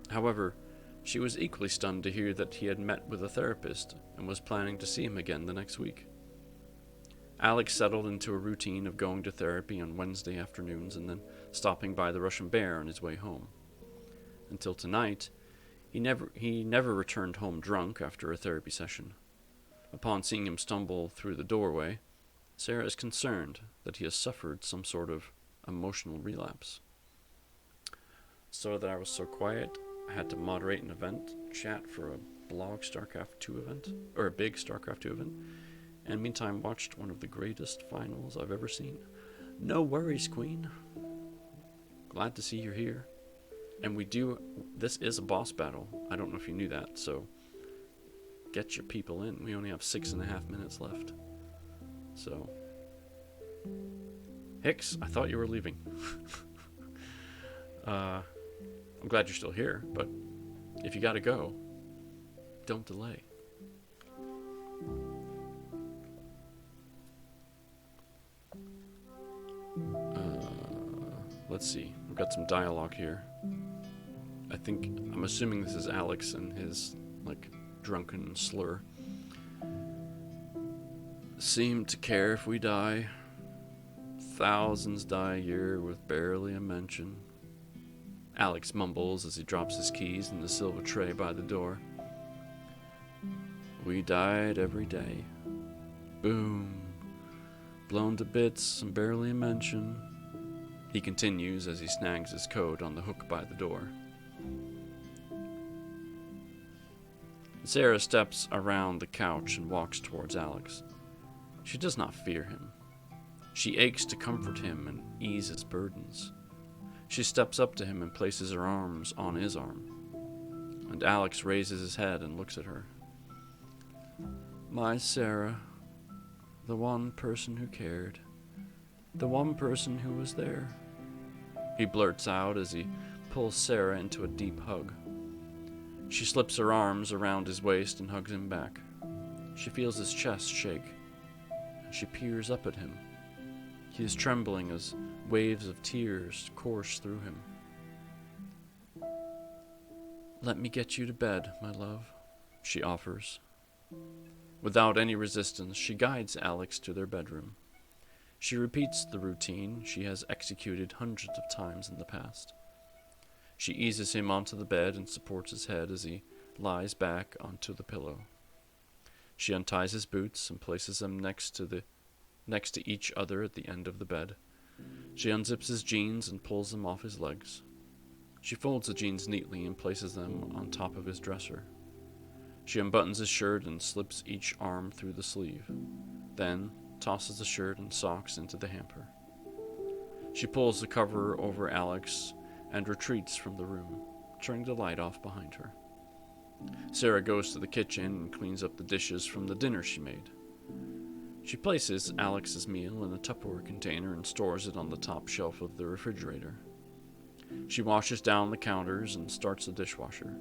However, she was equally stunned to hear that he had met with a therapist and was planning to see him again the next week. Alex settled into a routine of going to therapy on Wednesday afternoons and then stopping by the Russian Bear on his way home. Until tonight, he never returned home drunk after a therapy session. Upon seeing him stumble through the doorway, Sarah is concerned that he has suffered some sort of emotional relapse. So that I was so quiet, I had to moderate an event chat for a blog StarCraft 2 event, or a big StarCraft 2 event, and meantime watched one of the greatest finals I've ever seen. No worries, Queen. Glad to see you're here. And this is a boss battle. I don't know if you knew that, so get your people in. We only have 6.5 minutes left. So, Hicks, I thought you were leaving. I'm glad you're still here, but if you gotta go, don't delay. Let's see. We've got some dialogue here. I'm assuming this is Alex and his, drunken slur. Seem to care if we die. Thousands die a year with barely a mention. Alex mumbles as he drops his keys in the silver tray by the door. We died every day. Boom. Blown to bits and barely a mention. He continues as he snags his coat on the hook by the door. Sarah steps around the couch and walks towards Alex. She does not fear him. She aches to comfort him and ease his burdens. She steps up to him and places her arms on his arm. And Alex raises his head and looks at her. My Sarah, the one person who cared. The one person who was there. He blurts out as he pulls Sarah into a deep hug. She slips her arms around his waist and hugs him back. She feels his chest shake, and she peers up at him. He is trembling as waves of tears course through him. Let me get you to bed, my love, she offers. Without any resistance, she guides Alex to their bedroom. She repeats the routine she has executed hundreds of times in the past. She eases him onto the bed and supports his head as he lies back onto the pillow. She unties his boots and places them next to each other at the end of the bed. She unzips his jeans and pulls them off his legs. She folds the jeans neatly and places them on top of his dresser. She unbuttons his shirt and slips each arm through the sleeve, then tosses the shirt and socks into the hamper. She pulls the cover over Alex and retreats from the room, turning the light off behind her. Sarah goes to the kitchen and cleans up the dishes from the dinner she made. She places Alex's meal in a Tupperware container and stores it on the top shelf of the refrigerator. She washes down the counters and starts the dishwasher.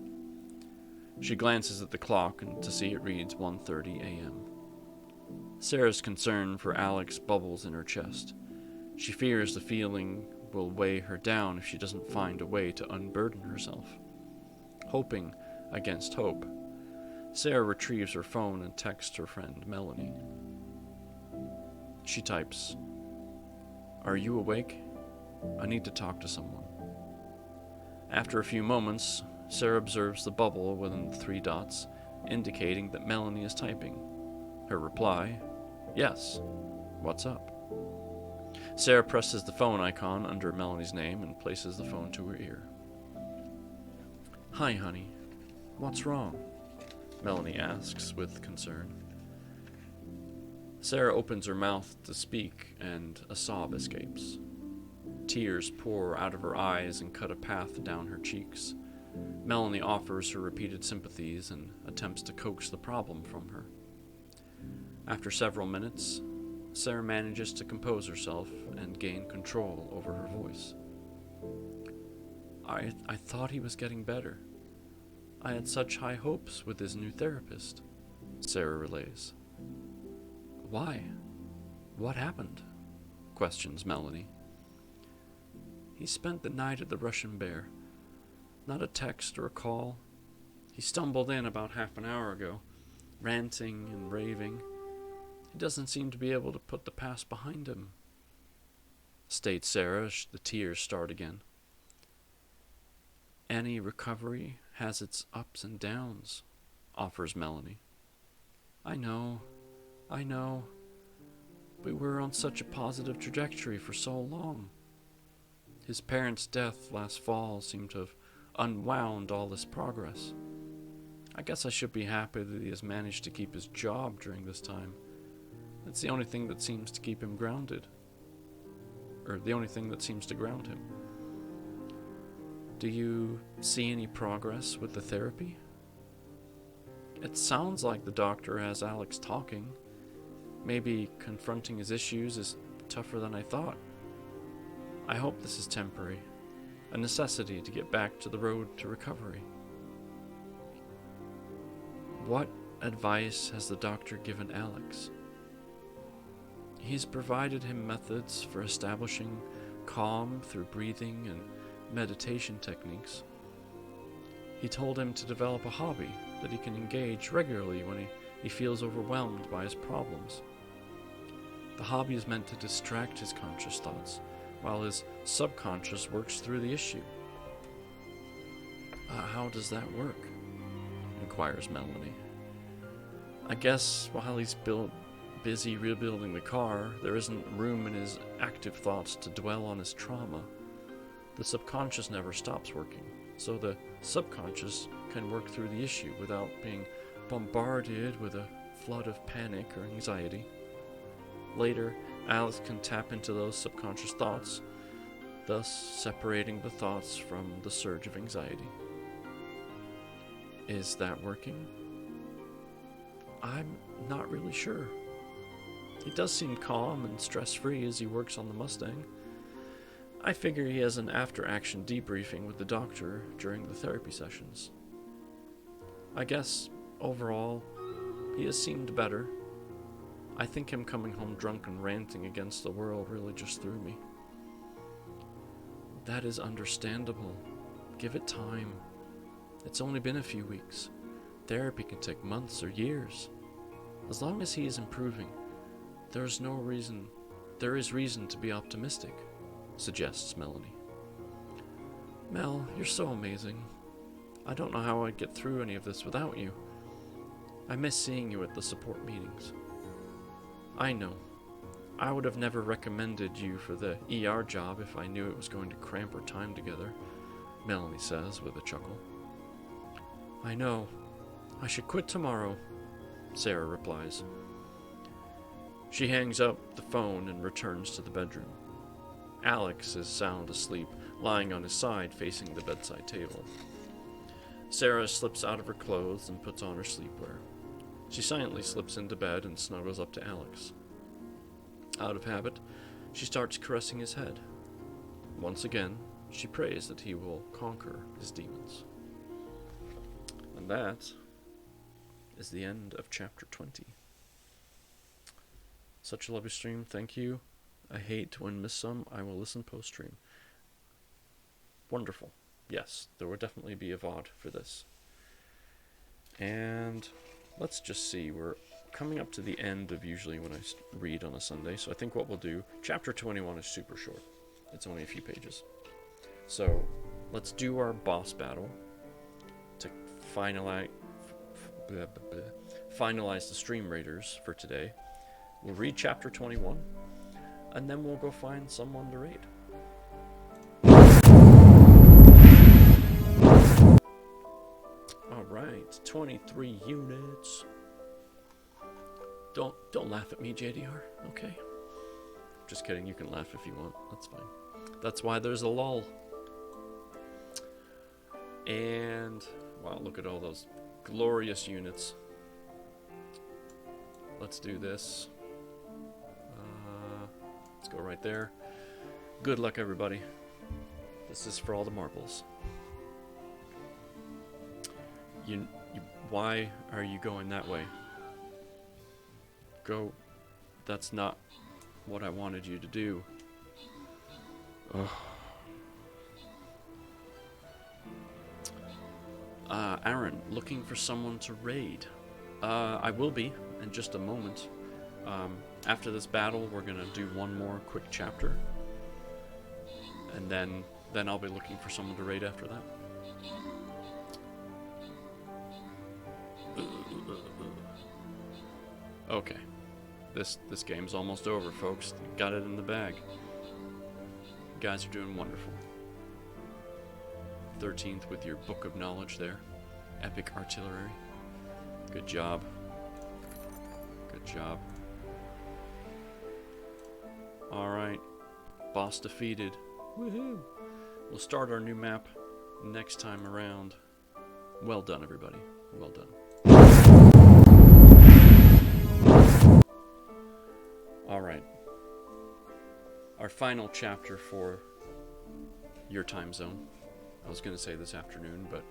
She glances at the clock and to see it reads 1:30 a.m. Sarah's concern for Alex bubbles in her chest. She fears the feeling will weigh her down if she doesn't find a way to unburden herself. Hoping against hope, Sarah retrieves her phone and texts her friend Melanie. She types, "Are you awake? I need to talk to someone." After a few moments, Sarah observes the bubble within the 3 dots, indicating that Melanie is typing. Her reply, "Yes. What's up?" Sarah presses the phone icon under Melanie's name and places the phone to her ear. "Hi, honey. What's wrong?" Melanie asks with concern. Sarah opens her mouth to speak, and a sob escapes. Tears pour out of her eyes and cut a path down her cheeks. Melanie offers her repeated sympathies and attempts to coax the problem from her. After several minutes, Sarah manages to compose herself and gain control over her voice. I thought he was getting better. I had such high hopes with his new therapist, Sarah relays. Why? What happened? Questions Melanie. He spent the night at the Russian Bear. Not a text or a call. He stumbled in about half an hour ago, ranting and raving. He doesn't seem to be able to put the past behind him, states Sarah as the tears start again. Any recovery has its ups and downs, offers Melanie. I know. We were on such a positive trajectory for so long. His parents' death last fall seemed to have unwound all this progress. I guess I should be happy that he has managed to keep his job during this time. It's the only thing that seems to keep him grounded. Or the only thing that seems to ground him. Do you see any progress with the therapy? It sounds like the doctor has Alex talking. Maybe confronting his issues is tougher than I thought. I hope this is temporary, a necessity to get back to the road to recovery. What advice has the doctor given Alex? He's provided him methods for establishing calm through breathing and meditation techniques. He told him to develop a hobby that he can engage regularly when he feels overwhelmed by his problems. The hobby is meant to distract his conscious thoughts, while his subconscious works through the issue. How does that work? Inquires Melanie. I guess while he's busy rebuilding the car, there isn't room in his active thoughts to dwell on his trauma. The subconscious never stops working, so the subconscious can work through the issue without being bombarded with a flood of panic or anxiety. Later, Alex can tap into those subconscious thoughts, thus separating the thoughts from the surge of anxiety. Is that working? I'm not really sure. He does seem calm and stress-free as he works on the Mustang. I figure he has an after-action debriefing with the doctor during the therapy sessions. I guess, overall, he has seemed better. I think him coming home drunk and ranting against the world really just threw me. That is understandable. Give it time. It's only been a few weeks. Therapy can take months or years. As long as he is improving, there is reason to be optimistic, suggests Melanie. Mel, you're so amazing. I don't know how I'd get through any of this without you. I miss seeing you at the support meetings. I know. I would have never recommended you for the ER job if I knew it was going to cramp our time together, Melanie says with a chuckle. I know. I should quit tomorrow, Sarah replies. She hangs up the phone and returns to the bedroom. Alex is sound asleep, lying on his side facing the bedside table. Sarah slips out of her clothes and puts on her sleepwear. She silently slips into bed and snuggles up to Alex. Out of habit, she starts caressing his head. Once again, she prays that he will conquer his demons. And that is the end of chapter 20. Such a lovely stream, thank you. I hate to miss some. I will listen post-stream. Wonderful. Yes, there will definitely be a VOD for this. And let's just see, we're coming up to the end of usually when I read on a Sunday, so I think what we'll do, chapter 21 is super short. It's only a few pages. So let's do our boss battle to finalize the stream raiders for today. We'll read chapter 21, and then we'll go find someone to raid. Alright, 23 units. Don't laugh at me, JDR, okay? Just kidding, you can laugh if you want, that's fine. That's why there's a lull. And, wow, look at all those glorious units. let's do this. Let's go right there. Good luck, everybody. This is for all the marbles. Why are you going that way? Go. That's not what I wanted you to do. Ugh. Aaron, looking for someone to raid. I will be in just a moment. After this battle, we're gonna do one more quick chapter, and then I'll be looking for someone to raid after that. Okay, this game's almost over, folks. Got it in the bag. You guys are doing wonderful. 13th with your book of knowledge there. Epic artillery. Good job. Good job. Alright. Boss defeated. Woohoo! We'll start our new map next time around. Well done, everybody. Well done. Alright. Our final chapter for your time zone. I was going to say this afternoon, but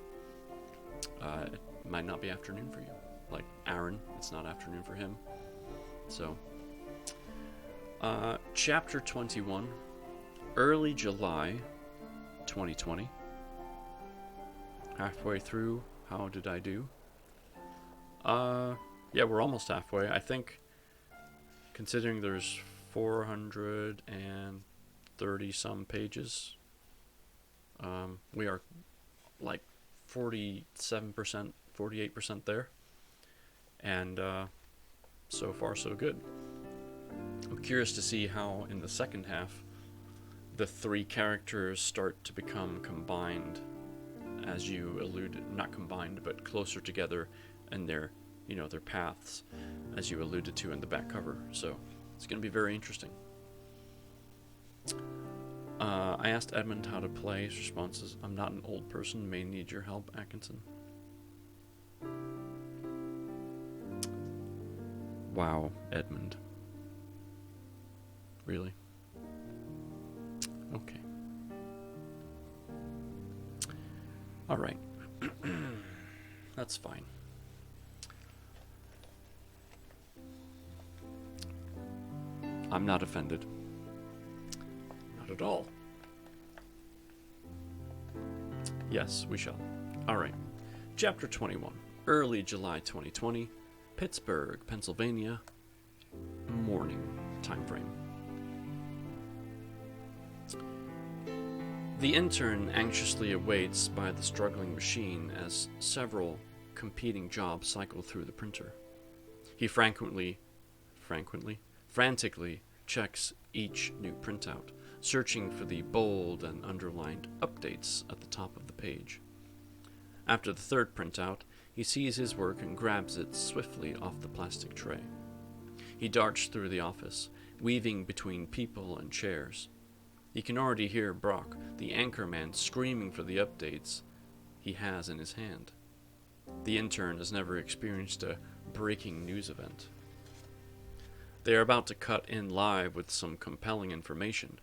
it might not be afternoon for you. Like Aaron, it's not afternoon for him. So, chapter 21, early July 2020. Halfway through, how did I do? Yeah, we're almost halfway. I think, considering there's 430 some pages, we are like 47%, 48% there. And so far so good. I'm curious to see how in the second half the three characters start to become combined, as you alluded, not combined, but closer together, and their paths, as you alluded to in the back cover. So it's going to be very interesting. I asked Edmund how to play. His response is, "I'm not an old person, may need your help, Atkinson." Wow, Edmund. Really? Okay. Alright. That's fine. I'm not offended. Not at all. Yes, we shall. Alright. Chapter 21. Early July 2020. Pittsburgh, Pennsylvania. Morning time frame. The intern anxiously awaits by the struggling machine as several competing jobs cycle through the printer. He frantically checks each new printout, searching for the bold and underlined updates at the top of the page. After the third printout, he sees his work and grabs it swiftly off the plastic tray. He darts through the office, weaving between people and chairs. He can already hear Brock, the anchorman, screaming for the updates he has in his hand. The intern has never experienced a breaking news event. They are about to cut in live with some compelling information.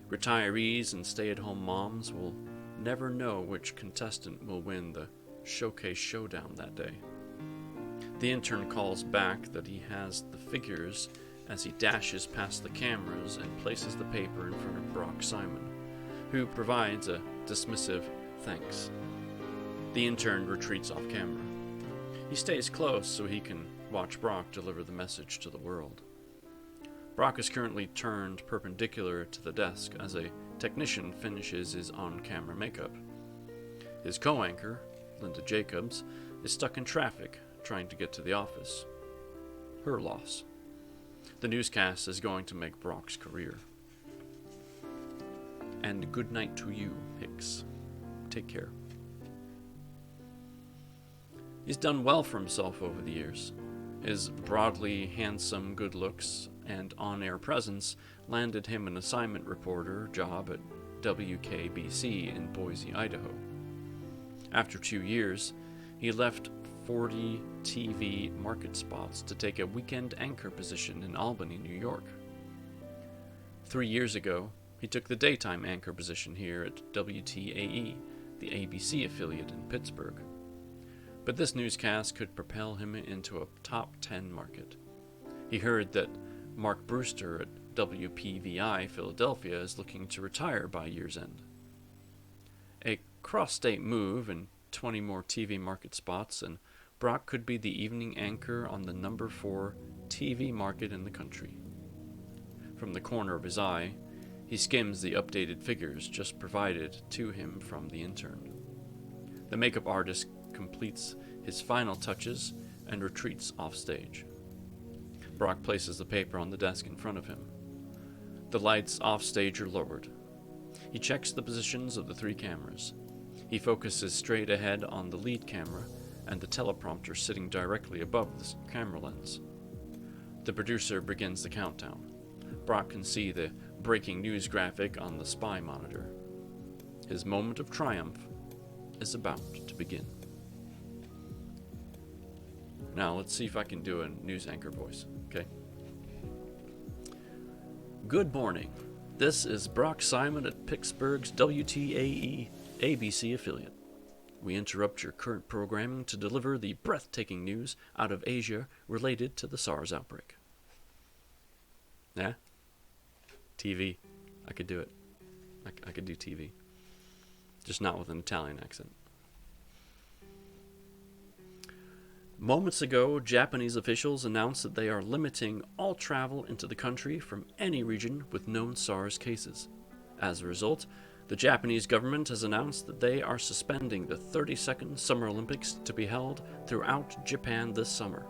Retirees and stay-at-home moms will never know which contestant will win the showcase showdown that day. The intern calls back that he has the figures as he dashes past the cameras and places the paper in front of Brock Simon, who provides a dismissive thanks. The intern retreats off camera. He stays close so he can watch Brock deliver the message to the world. Brock is currently turned perpendicular to the desk as a technician finishes his on-camera makeup. His co-anchor, Linda Jacobs, is stuck in traffic trying to get to the office. Her loss. The newscast is going to make Brock's career. And good night to you, Hicks. Take care. He's done well for himself over the years. His broadly handsome good looks and on-air presence landed him an assignment reporter job at WKBC in Boise, Idaho. After 2 years, he left 40 TV market spots to take a weekend anchor position in Albany, New York. 3 years ago, he took the daytime anchor position here at WTAE, the ABC affiliate in Pittsburgh. But this newscast could propel him into a top 10 market. He heard that Mark Brewster at WPVI Philadelphia is looking to retire by year's end. A cross-state move and 20 more TV market spots, and Brock could be the evening anchor on the number 4 TV market in the country. From the corner of his eye, he skims the updated figures just provided to him from the intern. The makeup artist completes his final touches and retreats off stage. Brock places the paper on the desk in front of him. The lights off stage are lowered. He checks the positions of the 3 cameras. He focuses straight ahead on the lead camera and the teleprompter sitting directly above the camera lens. The producer begins the countdown. Brock can see the breaking news graphic on the spy monitor. His moment of triumph is about to begin. Now, let's see if I can do a news anchor voice, okay? Good morning. This is Brock Simon at Pittsburgh's WTAE ABC affiliate. We interrupt your current programming to deliver the breathtaking news out of Asia related to the SARS outbreak. Yeah? TV. I could do it. I could do TV. Just not with an Italian accent. Moments ago, Japanese officials announced that they are limiting all travel into the country from any region with known SARS cases. As a result, the Japanese government has announced that they are suspending the 32nd Summer Olympics to be held throughout Japan this summer.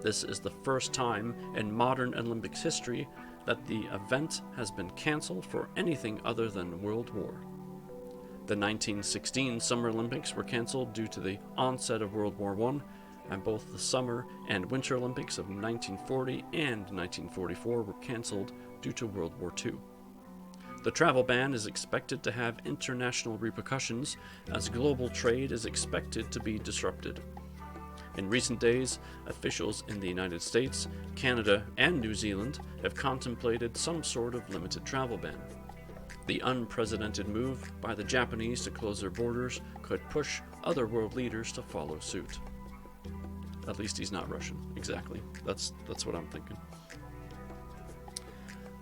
This is the first time in modern Olympics history that the event has been canceled for anything other than World War. The 1916 Summer Olympics were canceled due to the onset of World War I, and both the Summer and Winter Olympics of 1940 and 1944 were canceled due to World War II. The travel ban is expected to have international repercussions as global trade is expected to be disrupted. In recent days, officials in the United States, Canada, and New Zealand have contemplated some sort of limited travel ban. The unprecedented move by the Japanese to close their borders could push other world leaders to follow suit. At least he's not Russian. Exactly. That's what I'm thinking.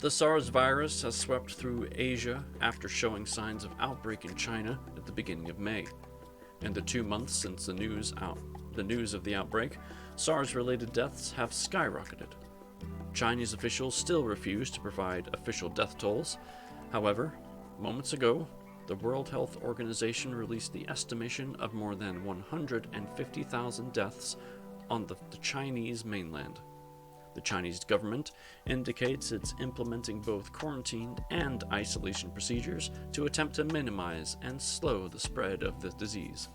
The Sars virus has swept through Asia after showing signs of outbreak in China at the beginning of May. In the 2 months since the news of the outbreak, SARS-related deaths have skyrocketed. Chinese officials still refuse to provide official death tolls. However, moments ago, the World Health Organization released the estimation of more than 150,000 deaths on the Chinese mainland. The Chinese government indicates it's implementing both quarantine and isolation procedures to attempt to minimize and slow the spread of the disease.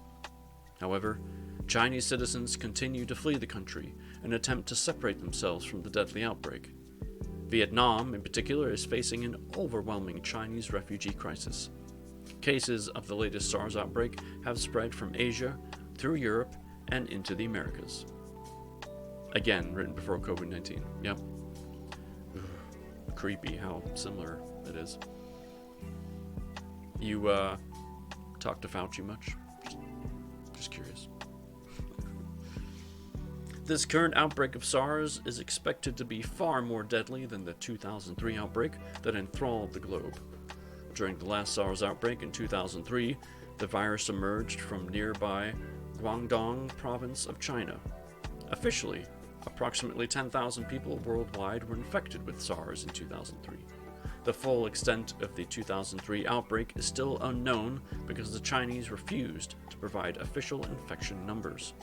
However, Chinese citizens continue to flee the country and attempt to separate themselves from the deadly outbreak. Vietnam, in particular, is facing an overwhelming Chinese refugee crisis. Cases of the latest SARS outbreak have spread from Asia through Europe and into the Americas. Again, written before COVID-19. Yep. Creepy how similar it is. You, talk to Fauci much? Just curious. This current outbreak of SARS is expected to be far more deadly than the 2003 outbreak that enthralled the globe. During the last SARS outbreak in 2003, the virus emerged from nearby Guangdong province of China. Officially, approximately 10,000 people worldwide were infected with SARS in 2003. The full extent of the 2003 outbreak is still unknown because the Chinese refused to provide official infection numbers.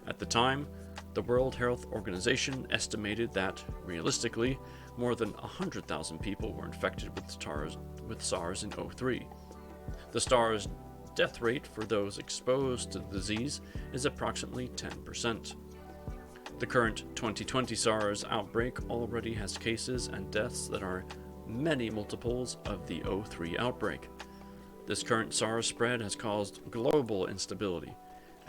At the time, the World Health Organization estimated that, realistically, more than 100,000 people were infected with SARS in 2003. The SARS death rate for those exposed to the disease is approximately 10%. The current 2020 SARS outbreak already has cases and deaths that are many multiples of the 2003 outbreak. This current SARS spread has caused global instability,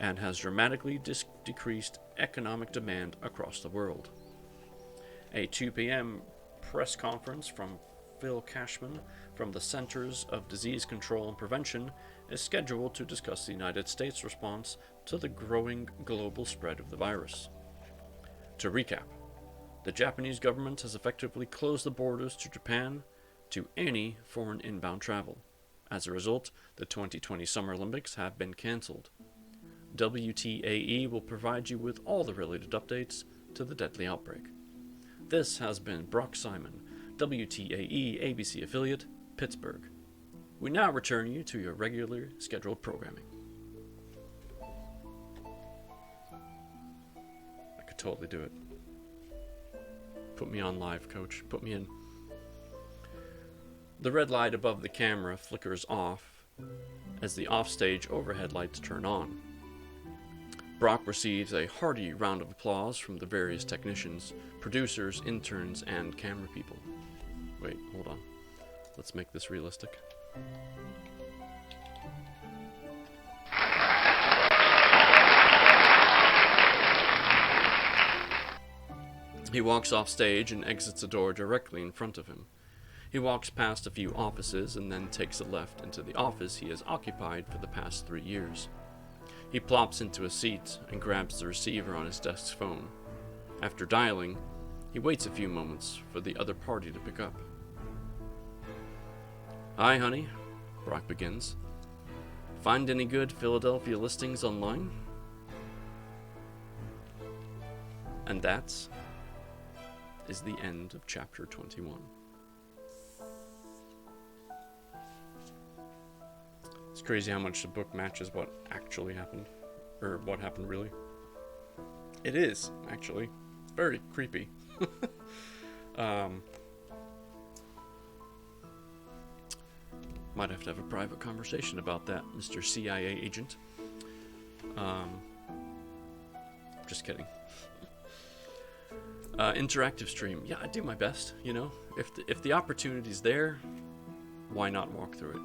and has dramatically decreased economic demand across the world. A 2 p.m. press conference from Phil Cashman from the Centers of Disease Control and Prevention is scheduled to discuss the United States' response to the growing global spread of the virus. To recap, the Japanese government has effectively closed the borders to Japan to any foreign inbound travel. As a result, the 2020 Summer Olympics have been cancelled. WTAE will provide you with all the related updates to the deadly outbreak. This has been Brock Simon, WTAE ABC affiliate, Pittsburgh. We now return you to your regular scheduled programming. I could totally do it. Put me on live, coach. Put me in. The red light above the camera flickers off as the offstage overhead lights turn on. Brock receives a hearty round of applause from the various technicians, producers, interns, and camera people. Wait, hold on. Let's make this realistic. He walks off stage and exits a door directly in front of him. He walks past a few offices and then takes a left into the office he has occupied for the past 3 years. He plops into a seat and grabs the receiver on his desk phone. After dialing, he waits a few moments for the other party to pick up. "Hi, honey," Brock begins. "Find any good Philadelphia listings online?" And that is the end of chapter 21. It's crazy how much the book matches what actually happened, or what happened really. It is, actually. It's very creepy. Might have to have a private conversation about that, Mr. CIA agent. Just kidding. Interactive stream. Yeah, I do my best, you know. If the opportunity's there, why not walk through it?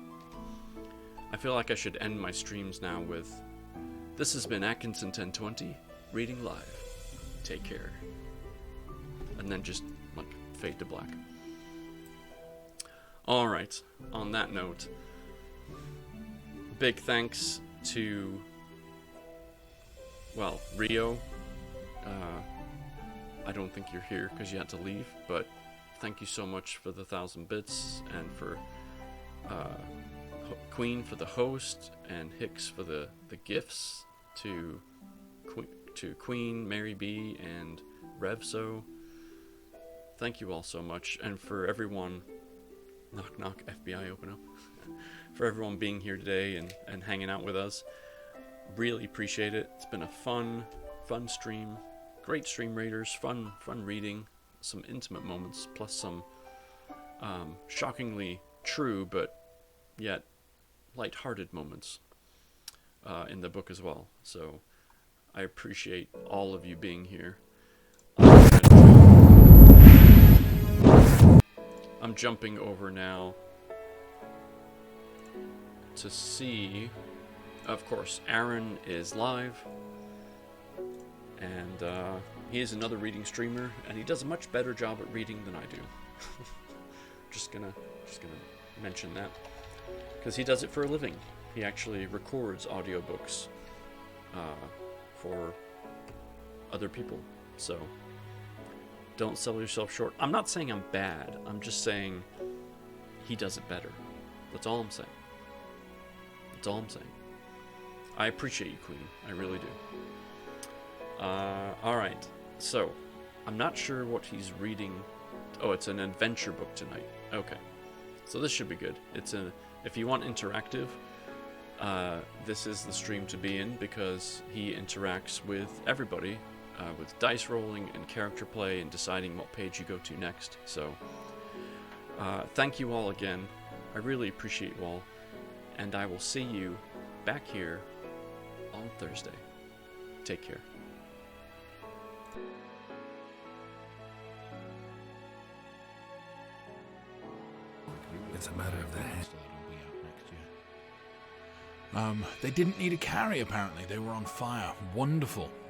I feel like I should end my streams now with, "This has been Atkinson 1020, reading live. Take care." And then just, like, fade to black. Alright, on that note, big thanks to, well, Rio. I don't think you're here because you had to leave, but thank you so much for the 1,000 bits, and for Queen for the host, and Hicks for the gifts to Queen, Mary B, and Revso. Thank you all so much, and for everyone, knock knock, FBI open up, for everyone being here today and hanging out with us. Really appreciate it. It's been a fun stream. Great stream raiders, fun reading, some intimate moments, plus some shockingly true but yet lighthearted moments in the book as well. So I appreciate all of you being here. I'm jumping over now to see, of course, Aaron is live, and he is another reading streamer, and he does a much better job at reading than I do. just gonna mention that, because he does it for a living. He actually records audiobooks for other people, so don't sell yourself short. I'm not saying I'm bad, I'm just saying he does it better. That's all I'm saying. That's all I'm saying. I appreciate you, Queen. I really do. Alright, so I'm not sure what he's reading. Oh, it's an adventure book tonight. Okay, so this should be good. If you want interactive, this is the stream to be in, because he interacts with everybody, with dice rolling and character play and deciding what page you go to next. So thank you all again. I really appreciate you all, and I will see you back here on Thursday. Take care. It's a matter of the head. They didn't need a carry, apparently. They were on fire. Wonderful.